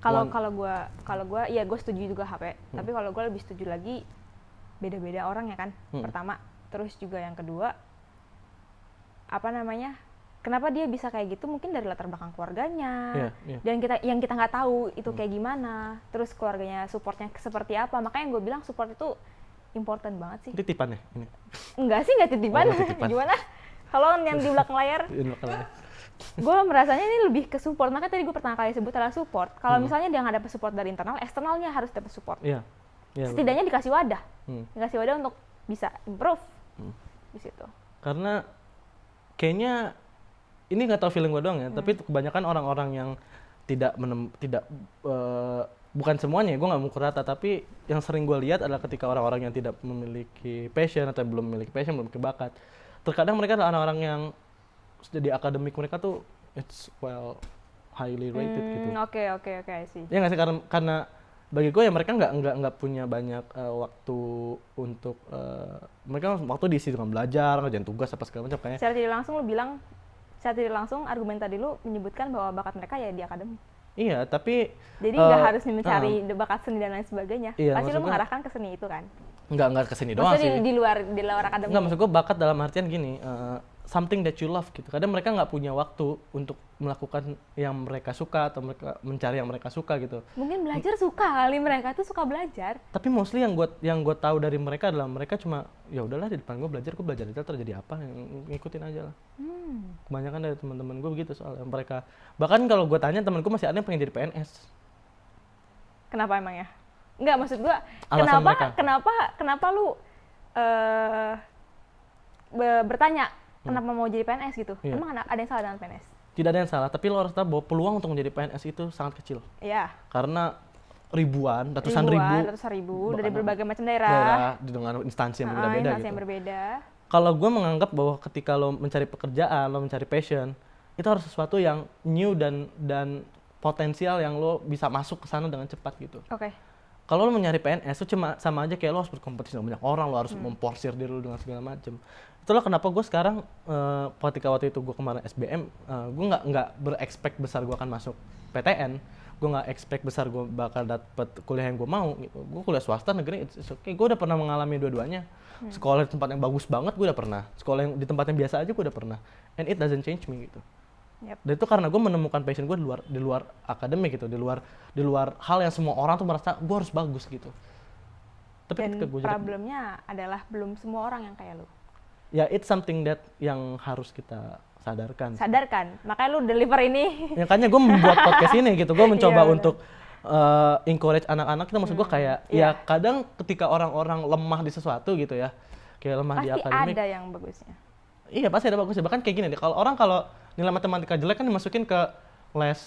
Kalau gue ya gue setuju juga HP. Tapi kalau gue lebih setuju lagi beda-beda orang ya kan. Pertama, terus juga yang kedua apa namanya? Kenapa dia bisa kayak gitu? Mungkin dari latar belakang keluarganya. Iya. Dan kita nggak tahu itu kayak gimana. Terus keluarganya supportnya seperti apa. Makanya gue bilang support itu important banget sih. Titipan ya ini. Enggak sih, nggak titipan. Oh, titipan. Gimana? Kalau yang di belakang layar, gue merasanya ini lebih ke support. Makanya tadi gue pertama kali sebut adalah support. Kalau misalnya dia nggak dapat support dari internal, eksternalnya harus dapat support. Iya. Setidaknya dikasih wadah. Dikasih wadah untuk bisa improve di situ. Karena kayaknya ini nggak tahu feeling gue doang ya, tapi kebanyakan orang-orang yang bukan semuanya, gue nggak mau rata, tapi yang sering gue lihat adalah ketika orang-orang yang tidak memiliki passion atau belum memiliki passion, belum memiliki bakat, terkadang mereka adalah orang-orang yang jadi akademik mereka tuh it's highly rated gitu. Oke, sih. Ya nggak sih, karena bagi gue ya mereka nggak punya banyak waktu untuk mereka waktu diisi dengan belajar, ngerjain tugas apa segala macam kayaknya. Secara tidak langsung argumen tadi lu menyebutkan bahwa bakat mereka ya di akademik. Iya, tapi jadi nggak harus mencari bakat seni dan lain sebagainya. Iya, pasti lu mengarahkan ke seni itu kan? Nggak ke sini doang sih. Di luar akademik. Nggak, maksud gue bakat dalam artian gini, something that you love gitu. Kadang mereka nggak punya waktu untuk melakukan yang mereka suka atau mereka mencari yang mereka suka gitu. Mungkin belajar suka kali, mereka tuh suka belajar. Tapi mostly yang gue tahu dari mereka adalah mereka cuma ya udahlah di depan gue belajar itu terjadi apa, yang ngikutin aja lah. Kebanyakan dari teman-teman gue begitu soalnya mereka. Bahkan kalau gue tanya temen gue masih ada yang pengen jadi PNS. Kenapa emangnya? Enggak, maksud gue kenapa lu bertanya kenapa mau jadi PNS gitu? Iya. Emang ada yang salah dengan PNS? Tidak ada yang salah, tapi lo harus tahu bahwa peluang untuk menjadi PNS itu sangat kecil. Iya. Karena ratusan ribu dari berbagai macam daerah dengan instansi yang berbeda-beda instansi gitu. yang berbeda. Kalau gue menganggap bahwa ketika lo mencari pekerjaan, lo mencari passion, itu harus sesuatu yang new dan potensial yang lo bisa masuk ke sana dengan cepat gitu. Oke. Kalau lo mencari PNS itu cuma sama aja kayak lo harus berkompetisi dengan banyak orang, lo harus memporsir diri lo dengan segala macam. Itulah kenapa gue sekarang ketika waktu itu gue kemarin SBM, gue nggak berekspek besar gue akan masuk PTN, gue nggak expect besar gue bakal dapet kuliah yang gue mau gitu. Gue kuliah swasta negeri, it's okay. Gue udah pernah mengalami dua-duanya. Sekolah di tempat yang bagus banget gue udah pernah, sekolah yang di tempat yang biasa aja gue udah pernah, and it doesn't change me gitu. Yep. Dan itu karena gue menemukan passion gue di luar akademik gitu, di luar hal yang semua orang tuh merasa gue harus bagus gitu. Tapi Dan ketika gue problemnya adalah belum semua orang yang kayak lu. Ya, it's something that yang harus kita sadarkan. Makanya lu deliver ini. Ya makanya gue membuat podcast ini gitu, gue mencoba Iya, untuk encourage anak-anak kita, maksud gue kayak ya kadang ketika orang-orang lemah di sesuatu gitu ya, kayak lemah pasti di akademik. Pasti ada yang bagusnya. Iya, pasti ada bagusnya. Bahkan kayak gini deh, kalau nilai matematika jelek kan dimasukin ke les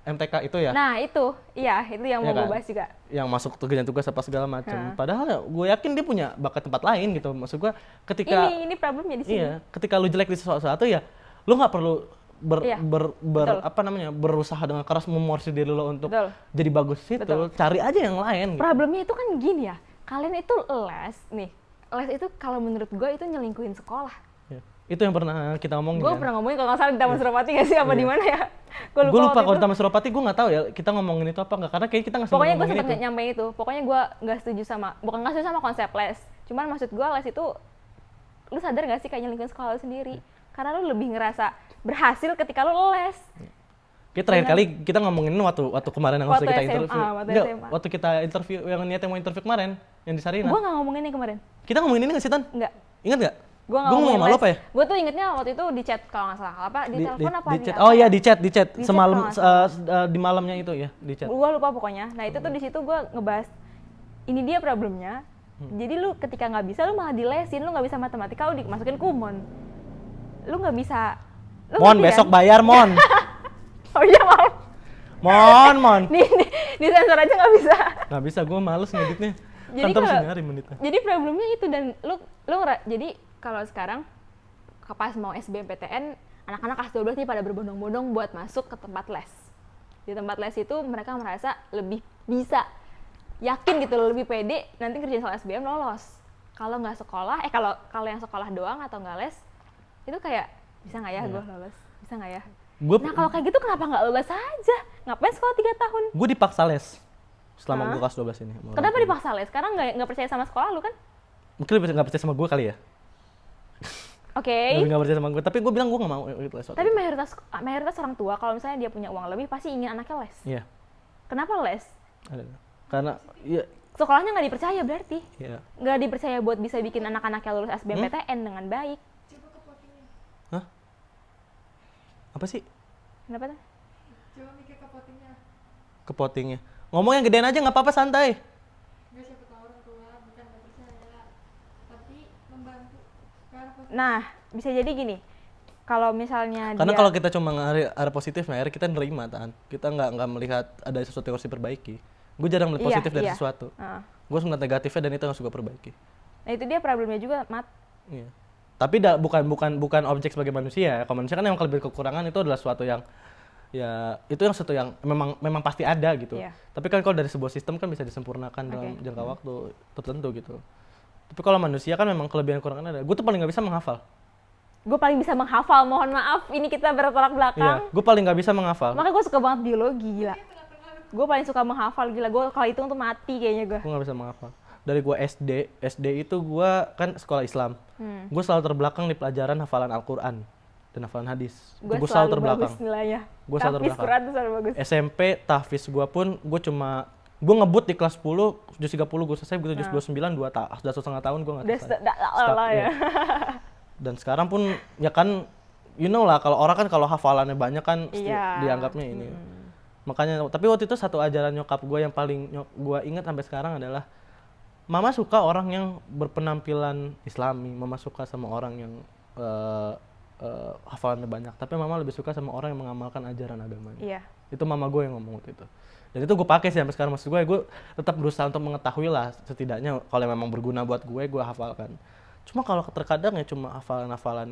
MTK itu ya. Nah itu yang mau gue bahas juga. Yang masuk tugas apa segala macam. Padahal ya, gue yakin dia punya bakat tempat lain gitu. Maksud gue ketika ini problemnya di sini. Iya, ketika lu jelek di sesuatu ya, lu nggak perlu berusaha dengan keras memorsir diri lo untuk jadi bagus situ. Cari aja yang lain. Problemnya itu kan gini ya, kalian itu les itu kalau menurut gue itu nyelingkuhin sekolah. Ya. Itu yang pernah kita ngomongin. Gue pernah ngomongin kalau nggak salah di Taman Suropati nggak sih, apa di mana ya? Gue lupa kalau di Taman Suropati, gue nggak tahu ya kita ngomongin itu apa nggak, karena kayak kita nggak sempat ngomongin itu. Pokoknya gue sempat nyampein itu. Pokoknya gue nggak setuju sama konsep les. Cuman maksud gue les itu, lu sadar nggak sih kayak nyelingkuhin sekolah lu sendiri? Karena lu lebih ngerasa berhasil ketika lu les. Kita terakhir kali kita ngomongin waktu kemarin yang Waktu kita SMA, interview. waktu Enggak, SMA. waktu kita interview yang niatnya mau interview kemarin yang di Sarina. Gue nggak ngomongin ini kemarin. Kita ngomongin ini nggak sih, Tan? Enggak. Ingat nggak? Gue nggak Gua ngomong sama lo apa ya? Gue tuh ingetnya waktu itu di chat kalau nggak salah. Apa di telepon apa di di chat. apa Oh ya? iya di chat Di chat semalam kalau nggak di malamnya itu ya di chat. Gue lupa pokoknya. Nah itu tuh di situ gue ngebahas ini dia problemnya. Jadi lu ketika nggak bisa lu malah dilesin, lu nggak bisa matematika lu dimasukin kumon. Lu nggak bisa. Lu Mon ngerti besok kan? bayar Mon. Oh iya maaf. Mon. Di sensor aja nggak bisa. Nggak bisa, gue males ngeditnya. Jadi Kan terus kalau- nyari menitnya. Jadi problemnya itu dan jadi kalau sekarang pas mau SBMPTN anak-anak kelas 12 nih pada berbondong-bondong buat masuk ke tempat les. Di tempat les itu mereka merasa lebih bisa yakin gitu loh, lebih pede nanti kerjain soal SBM lolos. Kalau nggak sekolah, kalau yang sekolah doang atau nggak les, itu kayak bisa nggak ya gue lolos? Bisa nggak ya? Gue Nah kalau kayak gitu kenapa nggak lulus aja? Ngapain sekolah 3 tahun? dipaksa les selama Hah? gue kelas 12 ini. Kenapa dipaksa les? Sekarang nggak percaya sama sekolah lu kan? Mungkin nggak percaya sama gue kali ya. Oke. Nggak percaya sama gue, tapi gue bilang gue nggak mau ikut les. Tapi mayoritas orang tua kalau misalnya dia punya uang lebih pasti ingin anaknya les. Iya. Kenapa les? Ada. Karena ya Sekolahnya nggak dipercaya berarti. ya. Nggak dipercaya buat bisa bikin anak-anaknya lulus SBMPTN dengan baik. Coba ke potingnya. Hah? Apa sih Kenapa tuh? Coba mikir ke potingnya. ke votingnya? Ngomong yang gedean aja nggak apa-apa, santai. Nggak siapa tahu orang tua bukan nggak percaya, tapi membantu ke arah positif. Nah, bisa jadi gini. Kalau misalnya Karena dia kalau kita cuma arah positif, nah akhirnya kita nerima, Tan. Kita nggak melihat ada sesuatu yang harus diperbaiki. Gue jarang melihat Iya, positif dari iya. sesuatu. Heeh. Gue harus melihat negatifnya dan itu yang harus gue perbaiki. Nah, itu dia problemnya juga, Mat. Iya. Tapi bukan objek sebagai manusia. Kalau manusia kan yang kelebihan kekurangan itu adalah suatu yang ya itu yang sesuatu yang memang pasti ada gitu. Iya. Tapi kan kalau dari sebuah sistem kan bisa disempurnakan dalam Oke. jangka waktu tertentu gitu. Tapi kalau manusia kan memang kelebihan kekurangan ada. Gue tuh paling nggak bisa menghafal. Gue paling bisa menghafal, mohon maaf. Ini kita bertolak Iya. belakang. Gue paling nggak bisa menghafal. Makanya gue suka banget biologi, gila. Gue paling suka menghafal, gila. Gue kalau hitung tuh mati kayaknya gue. Gue nggak bisa menghafal. Dari gue SD itu gue kan sekolah Islam. Gue selalu terbelakang di pelajaran hafalan Al-Quran dan hafalan hadis. Gue Gue selalu terbelakang. bagus nilainya. Gua selalu Tahfiz terbelakang. Quran tuh selalu bagus. SMP tahfiz gue pun gue ngebut di kelas 10 juz 30 gue selesai begitu juz 29 sudah 1,5 tahun gue nggak Udah selesai. lah ya. Iya. Dan sekarang pun ya kan you know lah kalau orang kan kalau hafalannya banyak kan Iya. dianggapnya ini. Makanya tapi waktu itu satu ajaran nyokap gue yang paling gue ingat sampai sekarang adalah mama suka orang yang berpenampilan Islami, mama suka sama orang yang hafalannya banyak, tapi mama lebih suka sama orang yang mengamalkan ajaran agamanya. Iya. Itu mama gue yang ngomong waktu itu. Dan itu gue pakai sih sampai sekarang. Maksud gue tetap berusaha untuk mengetahui lah setidaknya kalau memang berguna buat gue hafalkan. Cuma kalau terkadang ya cuma hafalan-hafalan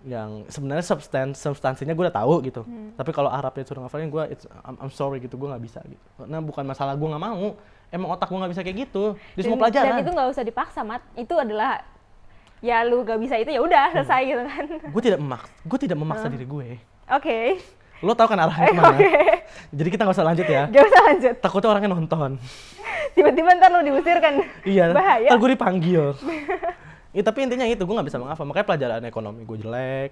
yang sebenarnya substansinya gue udah tahu gitu. Tapi kalau Arabnya suruh ngafalin gue I'm sorry gitu, gue nggak bisa gitu. Karena bukan masalah gue nggak mau, emang otak gue nggak bisa kayak gitu. Di semua pelajaran. Dan itu nggak usah dipaksa, Mat. Itu adalah ya lu gak bisa itu ya udah selesai gitu kan. Gue tidak memaksa diri gue. Oke. Lo tau kan arahnya kemana? Jadi kita nggak usah lanjut ya. Gak usah lanjut. Takutnya orangnya nonton. Tiba-tiba ntar lu diusir kan. Iya. Bahaya. Ntar gue dipanggil. Ya, tapi intinya itu gue nggak bisa menghafal. Makanya pelajaran ekonomi gue jelek.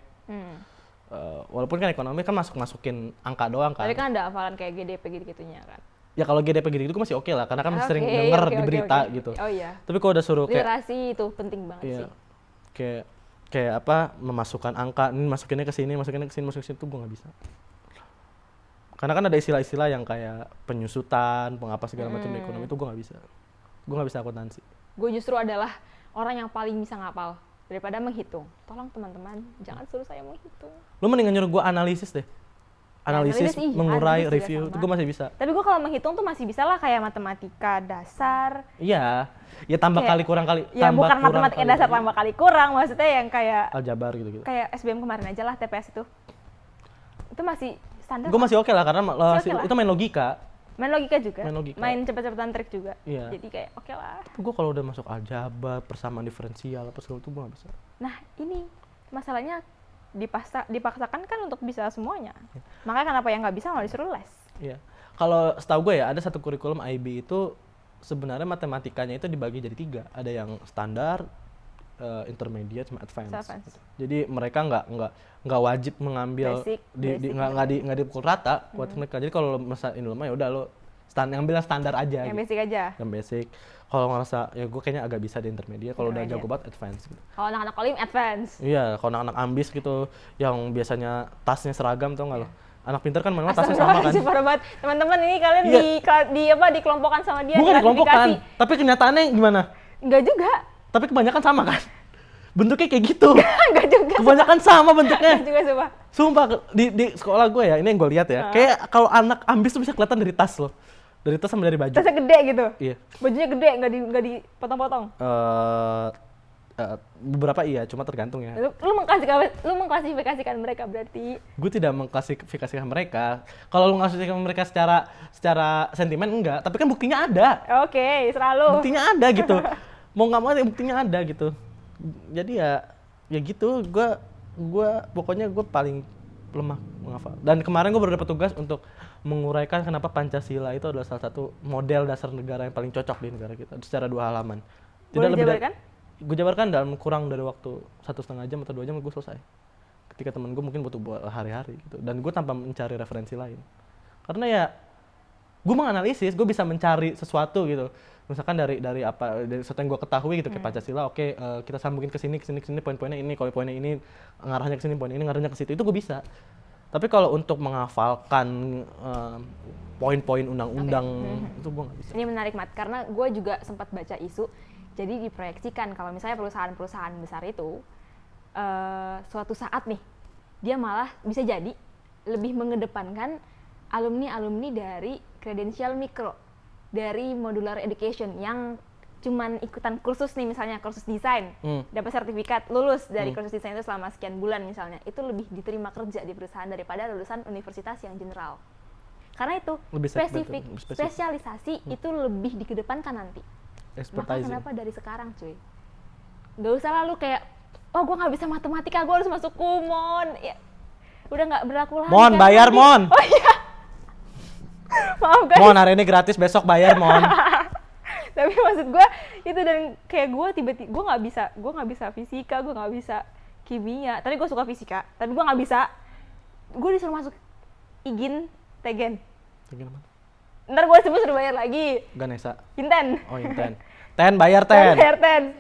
Walaupun kan ekonomi kan masukin angka doang kan. Tadi kan ada hafalan kayak GDP gitu-gitunya kan. Ya kalau GDP gitu gue masih oke lah, karena kan Oke, sering denger oke, di oke, berita oke. gitu. Oh iya. Tapi kalau udah suruh kayak Literasi itu penting banget iya, sih. kayak apa memasukkan angka, ini masukinnya ke sini, masukin ke sini tuh gue nggak bisa. Karena kan ada istilah-istilah yang kayak penyusutan, pengapa segala macam di ekonomi itu gue nggak bisa. Gue nggak bisa akuntansi. Gue justru adalah orang yang paling bisa ngapal daripada menghitung. Tolong teman-teman, jangan suruh saya menghitung. Lo mendingan nyuruh gue analisis deh. Analisis, Iya, mengurai, analisis juga review, sama. itu gue masih bisa. Tapi gue kalau menghitung tuh masih bisa lah kayak matematika dasar. Iya, ya tambah Kayak- kali kurang kali. Ya tambah bukan kurang matematika kali dasar kali. tambah kali kurang, maksudnya yang kayak Aljabar gitu-gitu. kayak SBM kemarin aja lah TPS itu. Itu masih standar. Gue masih oke lah karena Masih oke lah. itu main logika. Main logika juga. Main logika. Main cepet-cepetan trik juga. Iya. Jadi kayak oke lah. Gue kalau udah masuk aljabar, persamaan diferensial apa segala itu gue nggak bisa. Nah ini masalahnya dipaksakan kan untuk bisa semuanya. Makanya kenapa yang nggak bisa malah disuruh les. Iya. Kalau setahu gue ya ada satu kurikulum IB itu sebenarnya matematikanya itu dibagi jadi 3. Ada yang standar, intermediate sama advance. Advance. Gitu. Jadi mereka nggak wajib mengambil Basic nggak dipukul rata buat mereka. Jadi kalau masa ini lemah ya udah lo ngambil yang standar aja. Yang gitu. basic aja. Yang basic. Kalau ngerasa ya gue kayaknya agak bisa di intermediate. Kalau udah Intermediate. jago banget advance. Gitu. Kalau anak-anak olim advance. Iya, kalau anak-anak ambis gitu yang biasanya tasnya seragam tau nggak lo? Anak pintar kan memang tasnya sama kan? Astagfirullahaladzim, parah banget. Teman-teman ini kalian Iya. dikelompokkan sama dia. Bukan dikelompokan, diklasifikasi. tapi kenyataannya gimana? Enggak juga. Tapi kebanyakan sama kan? Bentuknya kayak gitu. Enggak juga. Kebanyakan sama bentuknya. Enggak juga sumpah. Sumpah di sekolah gue ya, ini yang gue lihat ya. Kayak kalau anak ambis tuh bisa kelihatan dari tas loh. Dari tas sama dari baju. Tasnya gede gitu. Iya. Bajunya gede, enggak dipotong-potong. Beberapa iya, cuma tergantung ya. Lu mengklasifikasikan mereka berarti. Gue tidak mengklasifikasikan mereka. Kalau lu ngasih mereka secara sentimen enggak, tapi kan buktinya ada. Oke, selalu. Buktinya ada gitu. Mau nggak mau ya buktinya ada gitu. Jadi ya gitu. Gue pokoknya gue paling lemah menghafal. Dan kemarin gue baru dapat tugas untuk menguraikan kenapa Pancasila itu adalah salah satu model dasar negara yang paling cocok di negara kita secara 2 halaman. Boleh dijabarkan? Gue jabarkan dalam kurang dari waktu 1,5 jam atau 2 jam gue selesai. Ketika temen gue mungkin butuh hari-hari gitu. Dan gue tanpa mencari referensi lain. Karena ya gue menganalisis, gue bisa mencari sesuatu gitu. Misalkan dari sesuatu yang gue ketahui gitu kayak Pancasila, oke, kita sambungin ke sini poin-poinnya ini, kalau poinnya ini ngarahnya ke sini, poin ini ngarahnya ke situ, itu gue bisa. Tapi kalau untuk menghafalkan poin-poin undang-undang itu gue nggak bisa. Ini menarik Mat, karena gue juga sempat baca isu. Jadi diproyeksikan kalau misalnya perusahaan-perusahaan besar itu suatu saat nih dia malah bisa jadi lebih mengedepankan alumni-alumni dari kredensial mikro, dari modular education yang cuman ikutan kursus nih, misalnya kursus desain, dapat sertifikat lulus dari kursus desain itu selama sekian bulan misalnya, itu lebih diterima kerja di perusahaan daripada lulusan universitas yang general. Karena itu spesialisasi itu lebih dikedepankan nanti. Maka kenapa dari sekarang cuy, nggak usah lalu kayak, oh gue nggak bisa matematika, gue harus masuk Kumon, ya udah nggak berlaku lagi. Mon, kan bayar nanti. Mon. Oh iya. Maaf guys. Mon, hari ini gratis, besok bayar Mon. Tapi maksud gue itu, dan kayak gue tiba-tiba gue nggak bisa fisika, gue nggak bisa kimia. Tapi gue suka fisika, tapi gue nggak bisa. Gue disuruh masuk IGIN Tegen. Ntar gue suruh bayar lagi. Ganesa. Inten. Oh, Inten. Ten bayar Ten. Bayar Ten.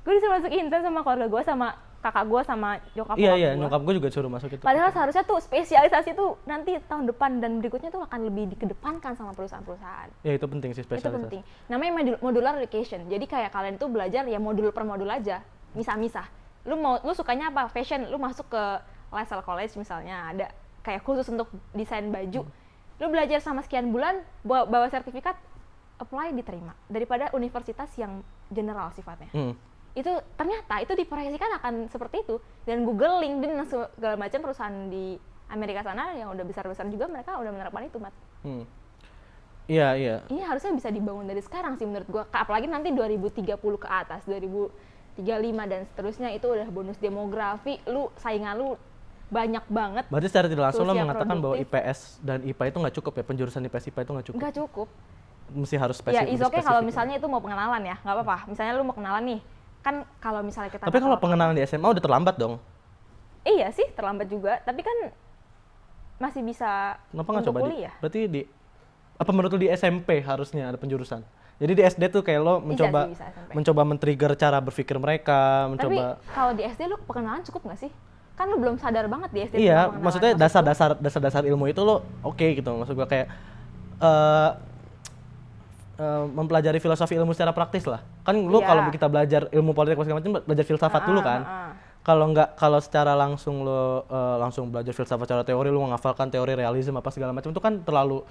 Gue disuruh masuk Inten sama keluarga gue, sama kakak gue, sama nyokap gue. Iya, nyokap gue juga suruh masuk itu. Padahal seharusnya tuh spesialisasi tuh nanti tahun depan dan berikutnya tuh akan lebih dikedepankan sama perusahaan-perusahaan. Ya itu penting sih, spesialisasi. Itu penting. Namanya modular education. Jadi kayak kalian tuh belajar ya modul per modul aja, misah-misah. Lu sukanya apa? Fashion, lu masuk ke Lasalle College misalnya, ada kayak khusus untuk desain baju. Lu belajar sama sekian bulan, bawa sertifikat, apply diterima. Daripada universitas yang general sifatnya. Itu ternyata itu diproyeksikan akan seperti itu. Dan Google, LinkedIn, dan segala macam perusahaan di Amerika sana yang udah besar-besar juga, mereka udah menerapkan itu, Mat. Iya. Ini harusnya bisa dibangun dari sekarang sih menurut gua. Apalagi nanti 2030 ke atas, 2035 dan seterusnya, itu udah bonus demografi, saingan lu banyak banget. Berarti secara tidak langsung lo usia mengatakan bahwa produktif. IPS dan IPA itu nggak cukup ya, penjurusan IPS IPA itu nggak cukup. Nggak cukup. Mesti harus Ya, spesifik. is okay kalau misalnya itu mau pengenalan ya, nggak apa-apa. Misalnya lu mau kenalan nih, kan kalau misalnya kita. Tapi kalau pengenalan di SMA udah terlambat dong. Iya sih, terlambat juga. Tapi kan masih bisa. Kenapa nggak untuk coba kuliah. Berarti apa menurut lo di SMP harusnya ada penjurusan? Jadi di SD tuh kayak lo mencoba bisa SMP. mencoba men-trigger cara berpikir mereka, Tapi mencoba. kalau di SD lu pengenalan cukup nggak sih? Kan lu belum sadar banget di SD. Iya, tentang pengenalan. maksudnya dasar-dasar ilmu itu lo oke gitu. Maksud gua kayak mempelajari filosofi ilmu secara praktis lah. Kan lu Iya. kalau kita belajar ilmu politik segala macam belajar filsafat dulu kan. Kalau secara langsung lo langsung belajar filsafat secara teori, lo menghafalkan teori realisme apa segala macam itu kan terlalu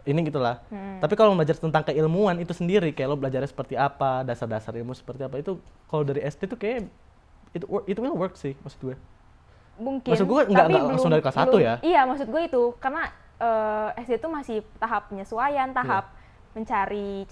ini gitulah. Tapi kalau belajar tentang keilmuan itu sendiri, kayak lo belajarnya seperti apa, dasar-dasar ilmu seperti apa, itu kalau dari SD tuh kayak itu will work sih maksud gue. Mungkin. Maksud gue nggak langsung dari kelas 1 ya. Iya, maksud gue itu karena SD itu masih tahap penyesuaian, tahap cari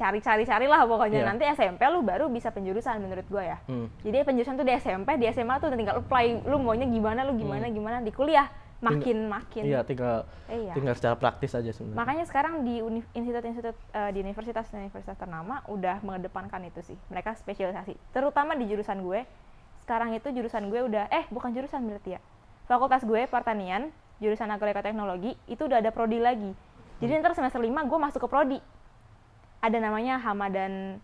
lah pokoknya. Iya. Nanti SMP lu baru bisa penjurusan menurut gue ya. Jadi penjurusan tuh di SMP, di SMA tuh udah tinggal apply, lu maunya gimana, gimana di kuliah. makin. Iya, tinggal Iya. tinggal secara praktis aja sebenarnya. Makanya sekarang di institut-institut di universitas ternama udah mengedepankan itu sih. Mereka spesialisasi. Terutama di jurusan gue. Sekarang itu jurusan gue udah bukan jurusan berarti ya. Fakultas gue pertanian, jurusan agroekoteknologi itu udah ada prodi lagi. Jadi ntar semester 5 gue masuk ke prodi. Ada namanya Hama dan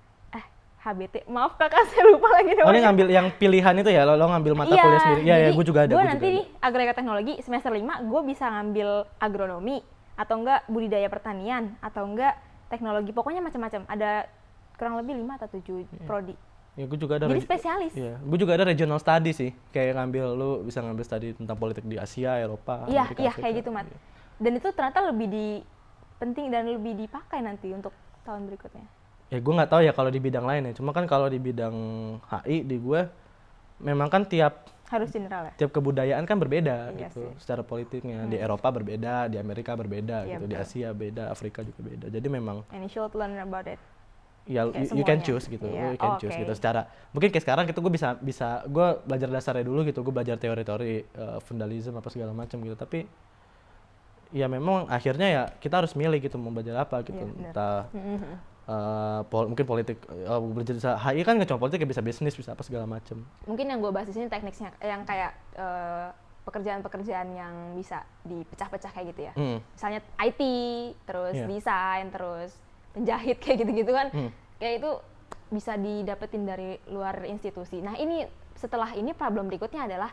HBT. Maaf kakak, saya lupa lagi namanya. Oh, ini ngambil yang pilihan itu ya? Lo ngambil mata kuliah sendiri? Iya, jadi gue juga ada. Gue nanti nih agroekoteknologi semester 5 gue bisa ngambil agronomi atau enggak budidaya pertanian atau enggak teknologi. Pokoknya macam-macam. Ada kurang lebih 5 atau 7 prodi. Ya, gue juga ada. Jadi spesialis. Iya, gue juga ada regional study sih. Kayak lu bisa ngambil studi tentang politik di Asia, Eropa, Iya, Amerika, iya Afrika. kayak gitu, Mat. Dan itu ternyata lebih penting dan lebih dipakai nanti untuk tahun berikutnya. Ya, gue nggak tahu ya kalau di bidang lain ya. Cuma kan kalau di bidang HI di gue memang kan tiap Harus general ya? kebudayaan kan berbeda Iya gitu. sih. Secara politiknya di Eropa berbeda, di Amerika berbeda Iya, gitu, di betul. Asia beda, Afrika juga beda. Jadi memang And you should learn about it. ya Kayak you can semuanya. choose gitu. Iya. You can Oh, choose oke. gitu. Secara mungkin kayak sekarang gitu gue bisa gue belajar dasarnya dulu gitu. Gue belajar teori-teori fundalisme apa segala macam gitu. Tapi ya memang akhirnya ya kita harus milih gitu mau belajar apa gitu. Iya, benar. Entah mungkin politik, belajar HI kan nggak cuma politik, ya bisa bisnis, bisa apa segala macam. Mungkin yang gue bahas di sini tekniknya yang kayak pekerjaan-pekerjaan yang bisa dipecah-pecah kayak gitu ya. Misalnya IT, terus Iya. desain, terus penjahit kayak gitu-gitu kan. Hmm. Kayak itu bisa didapetin dari luar institusi. Nah, ini setelah ini problem berikutnya adalah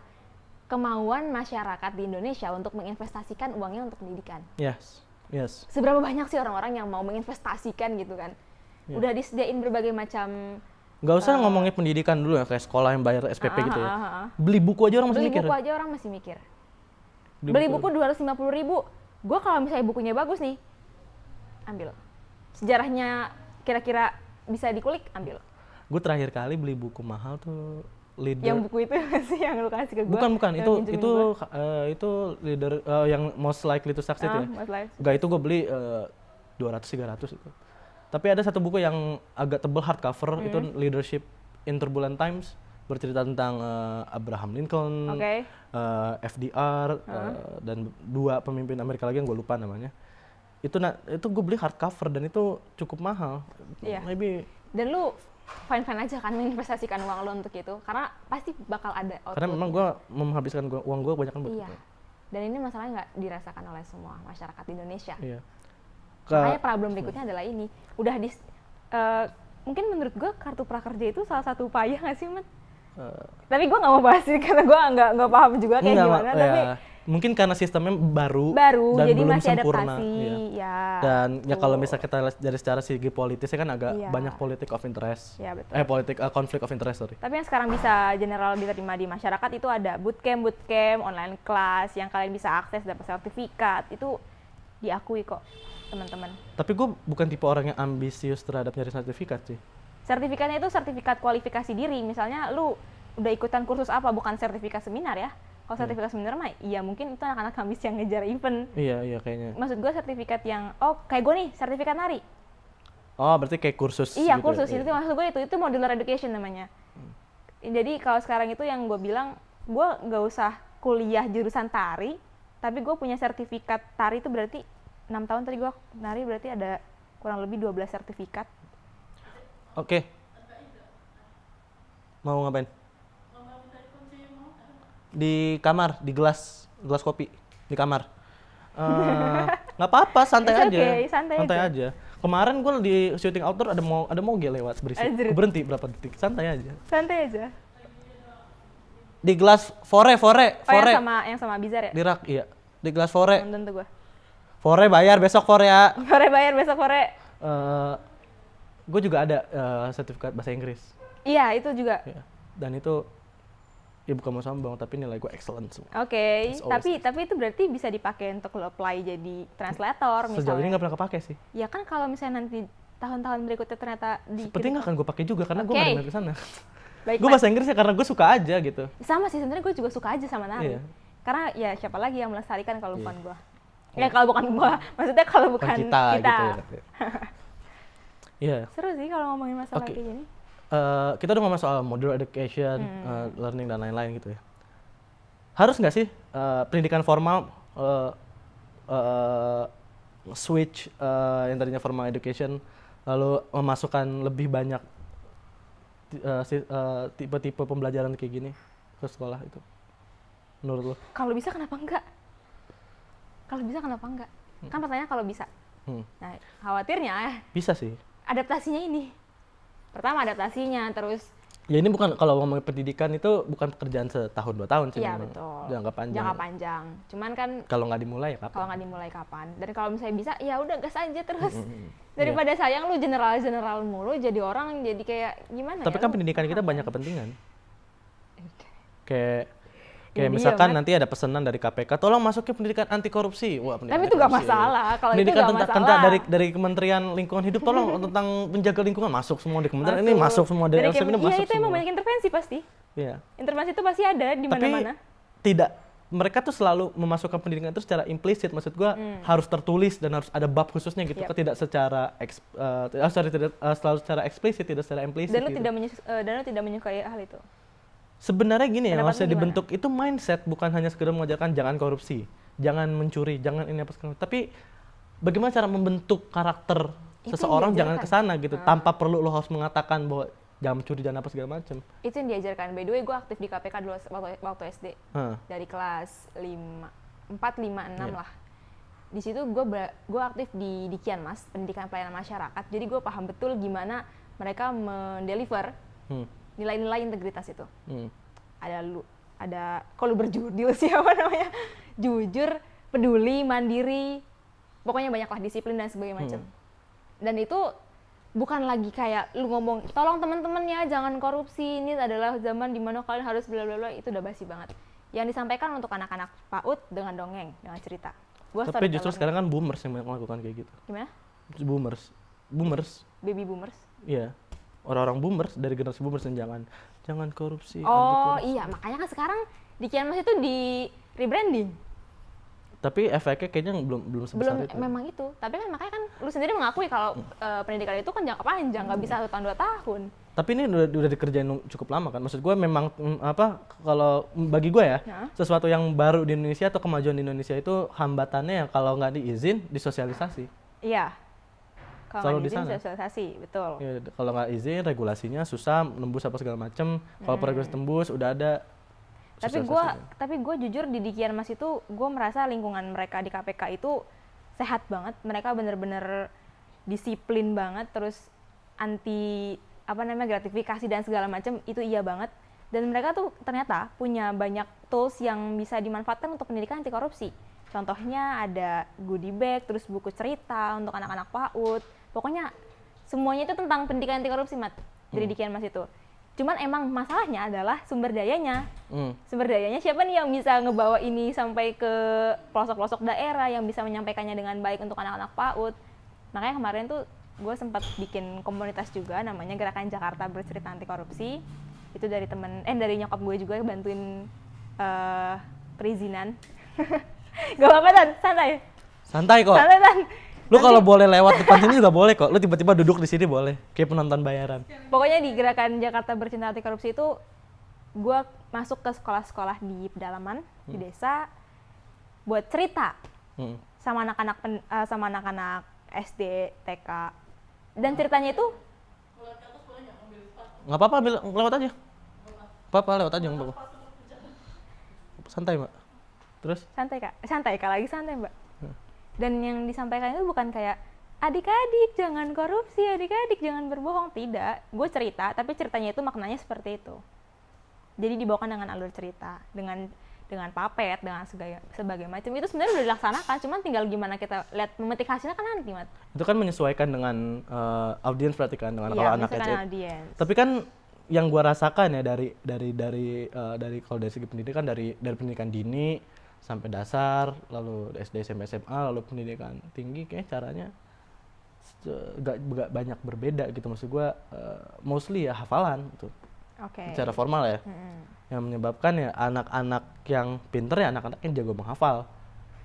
kemauan masyarakat di Indonesia untuk menginvestasikan uangnya untuk pendidikan. Yes. Seberapa banyak sih orang-orang yang mau menginvestasikan gitu kan? Iya. Udah disediain berbagai macam Nggak usah ngomongin pendidikan dulu ya, kayak sekolah yang bayar SPP gitu ya. Beli buku aja orang masih beli mikir. buku aja orang masih mikir. Beli buku 250.000. Gue kalau misalnya bukunya bagus nih, ambil. Sejarahnya kira-kira bisa dikulik, ambil. Gue terakhir kali beli buku mahal tuh leader. Yang buku itu sih yang lu kasih ke gue. Bukan, itu leader yang most likely to succeed ya. Enggak, itu gue beli 200-300 itu. Tapi ada satu buku yang agak tebal hardcover, itu Leadership in Turbulent Times, bercerita tentang Abraham Lincoln, FDR, dan dua pemimpin Amerika lagi yang gue lupa namanya. Itu gue beli hardcover dan itu cukup mahal. Iya. Maybe. Dan lu fine-fine aja kan menginvestasikan uang lu untuk itu, karena pasti bakal ada output. Karena memang gue menghabiskan uang gue kebanyakan buat Iya. itu. Dan ini masalahnya nggak dirasakan oleh semua masyarakat di Indonesia. Iya. Makanya problem berikutnya adalah ini. Udah mungkin menurut gue kartu prakerja itu salah satu upaya nggak sih, Mat? Tapi gue nggak mau bahas sih karena gue nggak paham juga kayak gimana. Tapi mungkin karena sistemnya baru dan jadi belum masih sempurna. adaptasi. Iya. Ya. Dan ya kalau misalnya kita lihat dari secara segi politisnya kan agak Iya. banyak politik of interest. Iya, betul. Conflict of interest, sorry. Tapi yang sekarang bisa general diterima di masyarakat itu ada bootcamp, online class yang kalian bisa akses dapat sertifikat. Itu diakui kok, teman-teman. Tapi gue bukan tipe orang yang ambisius terhadap nyari sertifikat sih. Sertifikatnya itu sertifikat kualifikasi diri. Misalnya lu udah ikutan kursus apa, bukan sertifikat seminar ya. Kalau sertifikat seminar mah iya mungkin itu anak-anak kampus yang ngejar event. Iya kayaknya. Maksud gue sertifikat yang kayak gue nih, sertifikat nari. Oh, berarti kayak kursus Iya, gitu kursus ya? itu maksud gue itu modular education namanya. Jadi kalau sekarang itu yang gue bilang, gue nggak usah kuliah jurusan tari, tapi gue punya sertifikat tari itu berarti 6 tahun tadi gue nari berarti ada kurang lebih 12 sertifikat. Oke. Mau ngapain? Di kamar, di gelas kopi di kamar. Nggak apa-apa, santai It's aja. okay, santai aja. Kemarin gue di shooting outdoor ada moge lewat berisik. Anjir. Gue berhenti berapa detik, santai aja. Santai aja. Di gelas fore. Yang sama Bizar ya? Di rak, iya. Di gelas fore. Nonton tuh gue. Fore bayar besok fore ya. Fore bayar besok fore. Gue juga ada sertifikat bahasa Inggris. Iya, itu juga. Ya. Dan itu ya bukan mau sombong, tapi nilai gue excellent semua. Oke, It's always tapi itu berarti bisa dipakai untuk lo apply jadi translator misalnya. Sejauh ini nggak pernah kepake sih. Ya kan kalau misalnya nanti tahun-tahun berikutnya ternyata Sepertinya nggak akan gue pakai juga karena gue nggak ada ke sana. Baik, Gue bahasa Inggris ya karena gue suka aja gitu. sama sih sebenarnya gue juga suka aja sama nari. Iya. Karena ya siapa lagi yang melestarikan kalau bukan Iya. gue. Ya kalau bukan gue, maksudnya kalau bukan kita. Gitu ya. Iya. Seru sih kalau ngomongin masalah Oke. kayak gini. Kita udah ngomong soal modular education, learning dan lain-lain gitu ya. harus nggak sih pendidikan formal eh, switch yang tadinya formal education lalu memasukkan lebih banyak tipe-tipe pembelajaran kayak gini ke sekolah itu menurut lo? Kalau bisa kenapa enggak? Kalau bisa kenapa enggak? Kan pertanyaan kalau bisa. Nah, khawatirnya Bisa sih. adaptasinya ini. Pertama adaptasinya, terus Ya ini bukan, kalau ngomongin pendidikan itu bukan pekerjaan setahun 2 tahun sih. iya memang. betul. Jangka panjang. Jangka panjang. Cuman kan Kalau nggak dimulai ya kapan? kalau nggak dimulai kapan? Dan kalau misalnya bisa, ya udah gas aja terus. Daripada sayang lu general mulu, jadi orang jadi kayak gimana Tapi ya? kan lu pendidikan kita paham banyak kan? kepentingan. Kayak Ini dia, misalkan Mat. nanti ada pesanan dari KPK, tolong masukin pendidikan anti korupsi. Wah, pendidikan Tapi anti itu nggak korupsi. masalah. Kalau itu Pendidikan nggak tentang masalah. dari Kementerian Lingkungan Hidup, tolong tentang menjaga lingkungan masuk semua di kementerian ini, masuk semua dari LSM ini, iya masuk itu emang semua. banyak intervensi pasti. Iya. Intervensi itu pasti ada di Tapi mana-mana. tidak, mereka tuh selalu memasukkan pendidikan itu secara implisit, maksud gua harus tertulis dan harus ada bab khususnya gitu, Yap. tidak secara selalu secara eksplisit, tidak secara implisit. Dan lu gitu. tidak menyukai hal itu. Sebenarnya gini ya, Pendapatmu maksudnya gimana? dibentuk itu mindset, bukan hanya sekedar mengajarkan jangan korupsi, jangan mencuri, jangan ini apa segala macam. Tapi bagaimana cara membentuk karakter Itu yang seseorang jangan ke diajarkan. sana gitu, tanpa perlu lo harus mengatakan bahwa jangan mencuri, jangan apa segala macam. Itu yang diajarkan. By the way, gue aktif di KPK dulu waktu SD. Hah. Dari kelas 4, 5, 6 Iya. lah. Di situ gue aktif di Dikianmas, pendidikan pelayanan masyarakat. Jadi gue paham betul gimana mereka mendeliver Hmm. nilai-nilai integritas itu. Hmm. Ada kok lu berjudil siapa namanya? Jujur, peduli, mandiri. Pokoknya banyaklah disiplin dan sebagainya macam. Dan itu bukan lagi kayak lu ngomong, tolong teman-teman ya jangan korupsi, ini adalah zaman dimana kalian harus bla bla bla, itu udah basi banget. Yang disampaikan untuk anak-anak PAUD dengan dongeng, dengan cerita. Gua Tapi justru storyteller. sekarang kan boomers yang banyak melakukan kayak gitu. Gimana? Boomers, Baby boomers. iya. Orang-orang boomers dari generasi boomers yang jangan korupsi. anti Oh korupsi. iya, makanya kan sekarang di Kianmas itu di rebranding. Tapi efeknya kayaknya belum sebesar Belum itu. memang itu. Tapi kan makanya kan lu sendiri mengakui kalau pendidikan itu kan jangka panjang, nggak bisa 1 tahun 2 tahun. Tapi ini udah dikerjain cukup lama kan. Maksud gue memang kalau bagi gue ya, Ya. sesuatu yang baru di Indonesia atau kemajuan di Indonesia itu hambatannya ya kalau nggak diizin, disosialisasi. Iya. Kalau Selalu nggak di diizin sana. sosialisasi, betul. Ya, kalau nggak izin, regulasinya susah, nembus apa segala macem. Kalau regulasi tembus, udah ada sosialisasinya. Tapi gue jujur di Dikianmas itu gue merasa lingkungan mereka di KPK itu sehat banget. Mereka bener-bener disiplin banget, terus anti gratifikasi dan segala macam itu iya banget. Dan mereka tuh ternyata punya banyak tools yang bisa dimanfaatkan untuk pendidikan anti korupsi. Contohnya ada goodie bag, terus buku cerita untuk anak-anak PAUD. Pokoknya semuanya itu tentang pendidikan anti korupsi, Mat, dari Dikianmas itu. Cuman emang masalahnya adalah sumber dayanya. Sumber dayanya siapa nih yang bisa ngebawa ini sampai ke pelosok-pelosok daerah, yang bisa menyampaikannya dengan baik untuk anak-anak PAUD. Makanya kemarin tuh gue sempat bikin komunitas juga namanya Gerakan Jakarta Bercerita Anti Korupsi. Itu dari dari nyokap gue juga bantuin perizinan. Gak apa-apa Tan, santai. Santai kok. Santai Tan. Lu kalau boleh lewat depan sini juga boleh kok. Lu tiba-tiba duduk di sini boleh. Kayak penonton bayaran. Pokoknya di Gerakan Jakarta Bercinta Anti Korupsi itu gue masuk ke sekolah-sekolah di pedalaman, di desa, buat cerita sama anak-anak SD, TK. Dan ceritanya itu Nggak apa-apa, lewat aja. Apa-apa, lewat aja. Nggak apa-apa. Santai, Mbak. Terus? santai Kak, lagi santai Mbak. Dan yang disampaikan itu bukan kayak adik-adik jangan korupsi, adik-adik jangan berbohong, tidak. Gue cerita, tapi ceritanya itu maknanya seperti itu. Jadi dibawakan dengan alur cerita, dengan papet, dengan sebagai macam. Itu sebenarnya udah dilaksanakan, cuman tinggal gimana kita lihat memetik hasilnya kan nanti, Mat. Itu kan menyesuaikan dengan audiens berarti kan, dengan kalau anak misalkan kecil. audiens. Tapi kan yang gua rasakan ya dari kalau dari segi pendidikan dari pendidikan dini sampai dasar, lalu SD, SMP, SMA, lalu pendidikan tinggi, kayak caranya gak banyak berbeda gitu. Maksud gua mostly ya hafalan gitu. Oke. Secara formal ya. Yang menyebabkan ya anak-anak yang pinter ya anak-anak yang jago menghafal.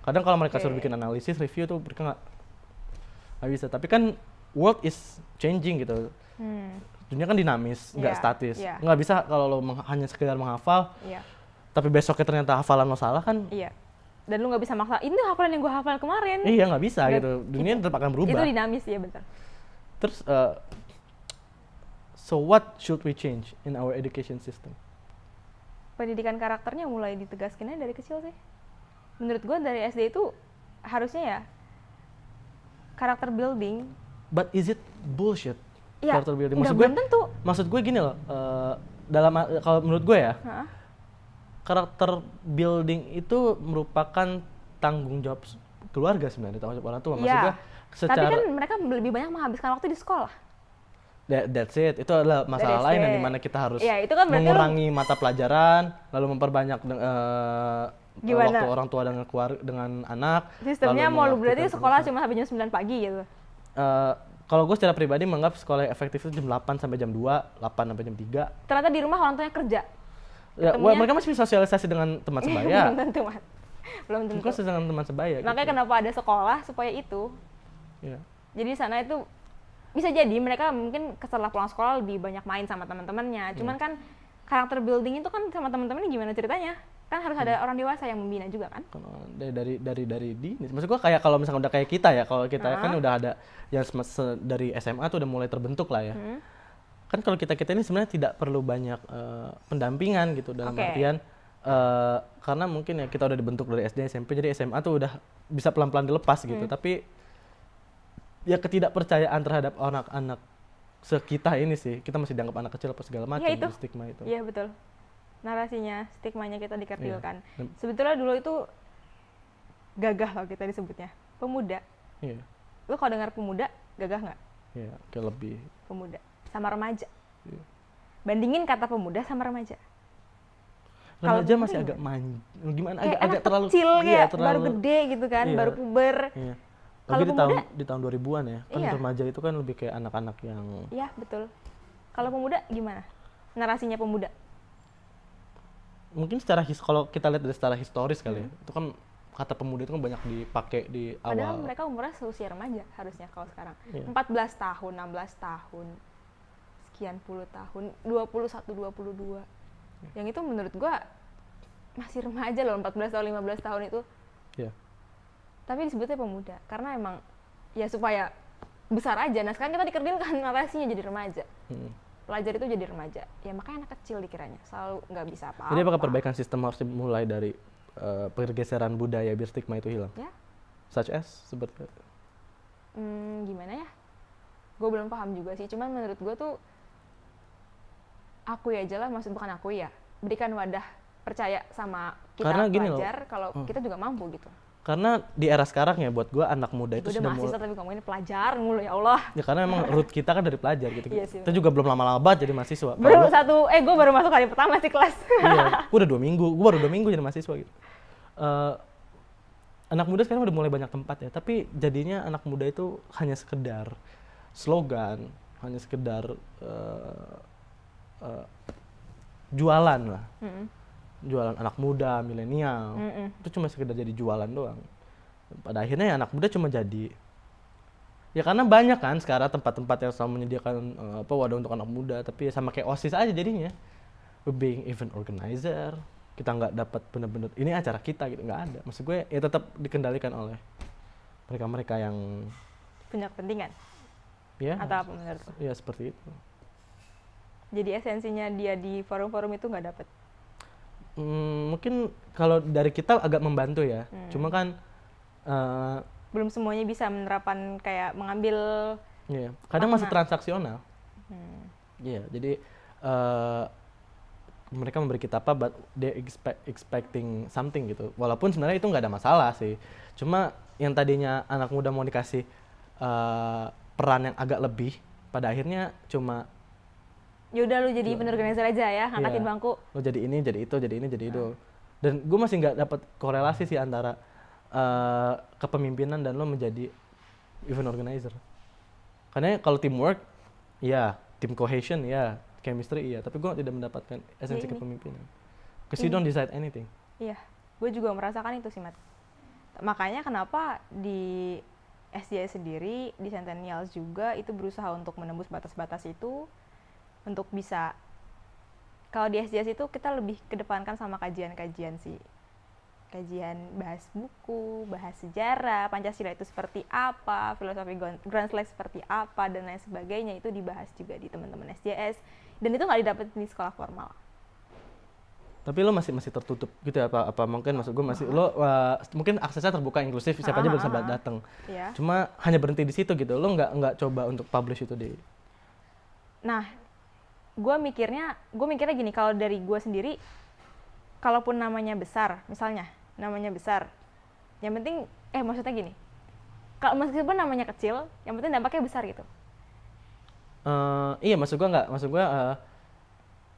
Kadang kalau mereka suruh bikin analisis, review tuh mereka nggak bisa. Tapi kan world is changing gitu. Dunia kan dinamis, nggak Iya, statis. iya. Nggak bisa kalau lo hanya sekedar menghafal, Iya. tapi besoknya ternyata hafalan lo salah kan. Iya. Dan lu nggak bisa maksa, ini hafalan yang gue hafal kemarin. Iya nggak bisa Nggak- gitu, dunia tetap akan Itu berubah. dinamis ya, bentar. Terus so what should we change in our education system? Pendidikan karakternya mulai ditegaskan aja dari kecil sih. Menurut gue dari SD itu harusnya ya karakter building. But is it bullshit? Ya, Character building. nggak, Maksud gue, belum tentu. maksud gue gini loh. Kalau menurut gue ya, Hah? karakter building itu merupakan tanggung jawab keluarga sebenarnya, tanggung jawab orang tua. Maksud Iya. gue, Tapi secara kan mereka lebih banyak menghabiskan waktu di sekolah. that's it. Itu adalah masalah lain yang it. dimana kita harus Iya, itu kan berarti mengurangi mata pelajaran, lalu memperbanyak Gimana? waktu orang tua dengan keluarga, dengan anak. Sistemnya lalu mau lu berarti mengaktifkan sekolah cuma sampai jam 9 pagi gitu. kalau gue secara pribadi menganggap sekolah yang efektif itu jam 8 sampai jam 2, 8 sampai jam 3. Ternyata di rumah orang tuanya kerja. Ya, Ketemunya- mereka masih sosialisasi dengan teman sebaya. Belum tentu, Mas. Belum tentu. Bukan dengan teman sebaya. Makanya gitu. kenapa ada sekolah supaya itu. Ya. Jadi di sana itu bisa jadi mereka mungkin setelah pulang sekolah lebih banyak main sama teman-temannya. Cuman kan karakter building itu kan sama teman-temannya gimana ceritanya? Kan harus ada orang dewasa yang membina juga kan? Dari dini. Maksud gue kayak kalau misalnya udah kayak kita ya, kalau kita kan udah ada yang dari SMA tuh udah mulai terbentuk lah ya. Kan kalau kita ini sebenarnya tidak perlu banyak pendampingan gitu dalam Oke. artian karena mungkin ya kita udah dibentuk dari SD SMP, jadi SMA tuh udah bisa pelan-pelan dilepas gitu. Tapi ya ketidakpercayaan terhadap anak-anak sekitar ini sih, kita masih dianggap anak kecil apa segala macam, Ya, itu. stigma itu. Iya betul. Narasinya, stigmanya kita dikerdilkan. Dan- Sebetulnya dulu itu gagah loh kita disebutnya. Pemuda. Iya, Lu kalau dengar pemuda, gagah nggak? iya, kayak lebih. Pemuda. Sama remaja. Iya. Bandingin kata pemuda sama remaja. Kalau Remaja dulu masih gimana? agak gimana Kayak agak anak terlalu kecil iya, kayak baru gede gitu kan, iya. baru puber. Iya. Kalau Tapi pemuda- di tahun 2000-an ya, kan Iya. remaja itu kan lebih kayak anak-anak yang Iya, betul. Kalau pemuda gimana? Narasinya pemuda. mungkin kalau kita lihat dari secara historis kali ya, itu kan kata pemuda itu kan banyak dipakai di Padahal awal. mereka umurnya seusia remaja harusnya kalau sekarang. Iya. 14 tahun, 16 tahun, sekian puluh tahun, 21, 22. Yang itu menurut gua masih remaja loh, 14 tahun, 15 tahun itu. Iya. Tapi disebutnya pemuda karena emang ya supaya besar aja. Nah sekarang kita dikerdilkan narasinya jadi remaja. Pelajar itu jadi remaja. Ya makanya anak kecil dikiranya selalu nggak bisa apa-apa. Jadi apakah perbaikan sistem harus dimulai dari pergeseran budaya biar stigma itu hilang? Ya, Such as seperti gimana ya? Gue belum paham juga sih. Cuman menurut gue tuh akui aja lah, maksud bukan akui ya. Berikan wadah percaya sama kita Karena gini loh, pelajar kalau kita juga mampu gitu. karena di era sekarang ya buat gua anak muda itu Gue udah sudah mahasiswa tapi ngomongin pelajar mulu ya Allah. ya karena emang root kita kan dari pelajar gitu. Iya sih, Kita juga belum lama-lama banget jadi mahasiswa. Baru Kalau gue baru masuk hari pertama sih kelas. iya, gua baru 2 minggu jadi mahasiswa gitu. Anak muda sekarang udah mulai banyak tempat ya, tapi jadinya anak muda itu hanya sekedar slogan, hanya sekedar jualan lah. Jualan anak muda, milenial. Itu cuma sekedar jadi jualan doang. Pada akhirnya ya anak muda cuma jadi ya karena banyak kan sekarang tempat-tempat yang selalu menyediakan wadah untuk anak muda, tapi ya sama kayak OSIS aja jadinya. Being event organizer, kita nggak dapat bener-bener ini acara kita gitu, nggak ada. Maksud gue ya tetap dikendalikan oleh mereka-mereka yang Punya kepentingan ya atau apa menurut lo? ya seperti itu. Jadi esensinya dia di forum-forum itu nggak dapet. Mungkin kalau dari kita agak membantu ya, cuma kan Belum semuanya bisa menerapkan kayak mengambil. iya, kadang masih Makna. transaksional. Iya, jadi mereka memberi kita apa, but they expecting something gitu. Walaupun sebenarnya itu nggak ada masalah sih. Cuma yang tadinya anak muda mau dikasih peran yang agak lebih, pada akhirnya cuma Ya udah lu jadi event organizer aja ya, ngangkatin iya, bangku. lo jadi ini, jadi itu, jadi ini, jadi itu. Dan gue masih nggak dapat korelasi sih antara kepemimpinan dan lo menjadi event organizer. Karena kalau teamwork, ya, team cohesion, ya, chemistry, iya. Tapi gue tidak mendapatkan esensi ini. kepemimpinan. Because you don't decide anything. Iya, gue juga merasakan itu sih, Mat. Makanya kenapa di SJS sendiri, di Centennials juga, itu berusaha untuk menembus batas-batas itu, untuk bisa kalau di SJS itu kita lebih kedepankan sama kajian-kajian sih. Kajian bahas buku, bahas sejarah, Pancasila itu seperti apa, filosofi Grand Slam seperti apa, dan lain sebagainya itu dibahas juga di teman-teman SJS. Dan itu nggak didapetin di sekolah formal. Tapi lo masih tertutup gitu ya, apa mungkin maksud gue masih lo mungkin aksesnya terbuka inklusif, siapa aja bisa datang. Iya. Cuma hanya berhenti di situ gitu. Lo nggak coba untuk publish itu di. Nah, gue mikirnya gini, kalau dari gue sendiri, kalaupun namanya besar, misalnya namanya besar, yang penting maksudnya gini, kalau meskipun namanya kecil, yang penting dampaknya besar gitu. Iya, maksud gue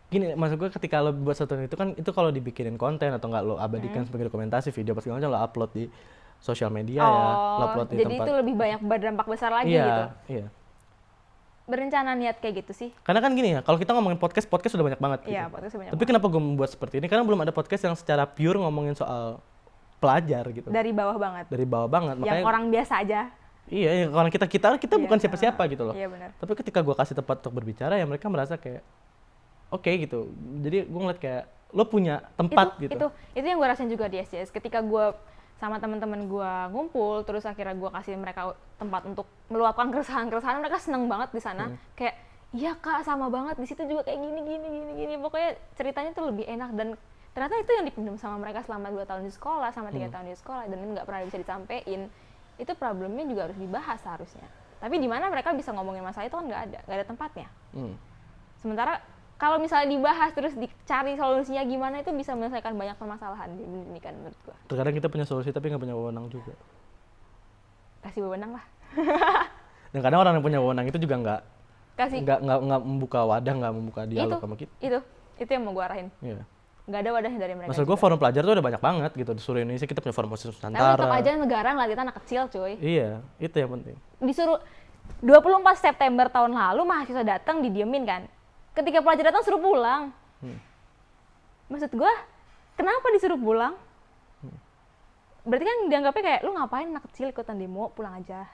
gini, maksud gue ketika lo buat sesuatu itu kan, itu kalau dibikinin konten atau nggak lo abadikan sebagai dokumentasi video pas segala macam, lo upload di sosial media ya, lo upload di jadi tempat. itu lebih banyak berdampak besar lagi Iya, gitu. iya. Berencana niat kayak gitu sih. Karena kan gini ya, kalau kita ngomongin podcast sudah banyak banget gitu. Iya, podcast banyak Tapi banget. kenapa gue membuat seperti ini? Karena belum ada podcast yang secara pure ngomongin soal pelajar gitu. Dari bawah banget. Dari bawah banget. Yang orang biasa aja. Iya, orang kita Iya, bukan siapa-siapa gitu loh. Iya benar. Tapi ketika gue kasih tempat untuk berbicara, ya mereka merasa kayak oke gitu. Jadi gue ngeliat kayak lo punya tempat gitu. Itu yang gue rasain juga di SJS. Ketika gue sama teman-teman gue ngumpul, terus akhirnya gue kasih mereka tempat untuk meluapkan keresahan-keresahan, mereka seneng banget di sana. Kayak, iya kak, sama banget, di situ juga kayak gini. Pokoknya ceritanya tuh lebih enak, dan ternyata itu yang dipendam sama mereka selama 2 tahun di sekolah, sama 3 tahun di sekolah, dan nggak pernah bisa disampein. Itu problemnya juga harus dibahas seharusnya. Tapi di mana mereka bisa ngomongin masalah itu kan nggak ada tempatnya. Sementara kalau misalnya dibahas terus dicari solusinya gimana, itu bisa menyelesaikan banyak permasalahan di pendidikan menurut gua. Terkadang kita punya solusi tapi nggak punya wewenang juga. Kasih wewenang lah. Dan kadang orang yang punya wewenang itu juga nggak Kasih. membuka wadah, nggak membuka dialog sama kita. Itu yang mau gua arahin. Iya. Nggak ada wadahnya dari mereka. Maksud gue forum pelajar tuh udah banyak banget gitu. Di seluruh Indonesia kita punya forum mahasiswa Tapi Nusantara. tetap aja negara ngeliat kita anak kecil, cuy. Iya, itu yang penting. Disuruh 24 September tahun lalu mahasiswa datang didiemin kan. Ketika pelajar datang suruh pulang. Maksud gue, kenapa disuruh pulang? Berarti kan dianggapnya kayak, lu ngapain anak kecil ikutan demo, pulang aja.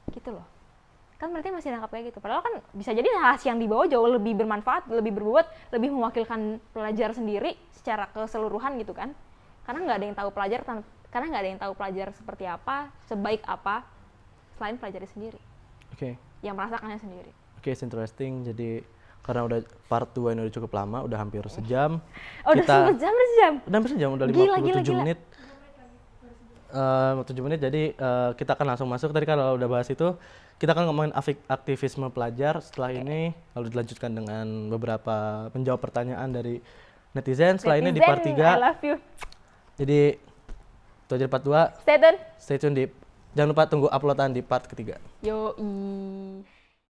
Gitu loh. Kan berarti masih dianggap kayak gitu. Padahal kan bisa jadi narasi yang dibawa jauh lebih bermanfaat, lebih berbobot, lebih mewakilkan pelajar sendiri secara keseluruhan gitu kan. Karena nggak ada yang tahu pelajar seperti apa, sebaik apa, selain pelajar sendiri. Oke. Yang merasakannya sendiri. Oke, it's interesting. Jadi karena udah part 2 ini udah cukup lama, udah hampir sejam. Oh, udah sejam? Udah hampir sejam, udah Gila, 57 gila. menit. 7 menit, jadi kita akan langsung masuk. Tadi kalau udah bahas itu, kita akan ngomongin aktivisme pelajar. Setelah ini lalu dilanjutkan dengan beberapa menjawab pertanyaan dari netizen. Setelah ini di part 3. I love you. Jadi itu aja part 2. Stay tune. Stay tune jangan lupa tunggu uploadan di part ketiga. Yoi.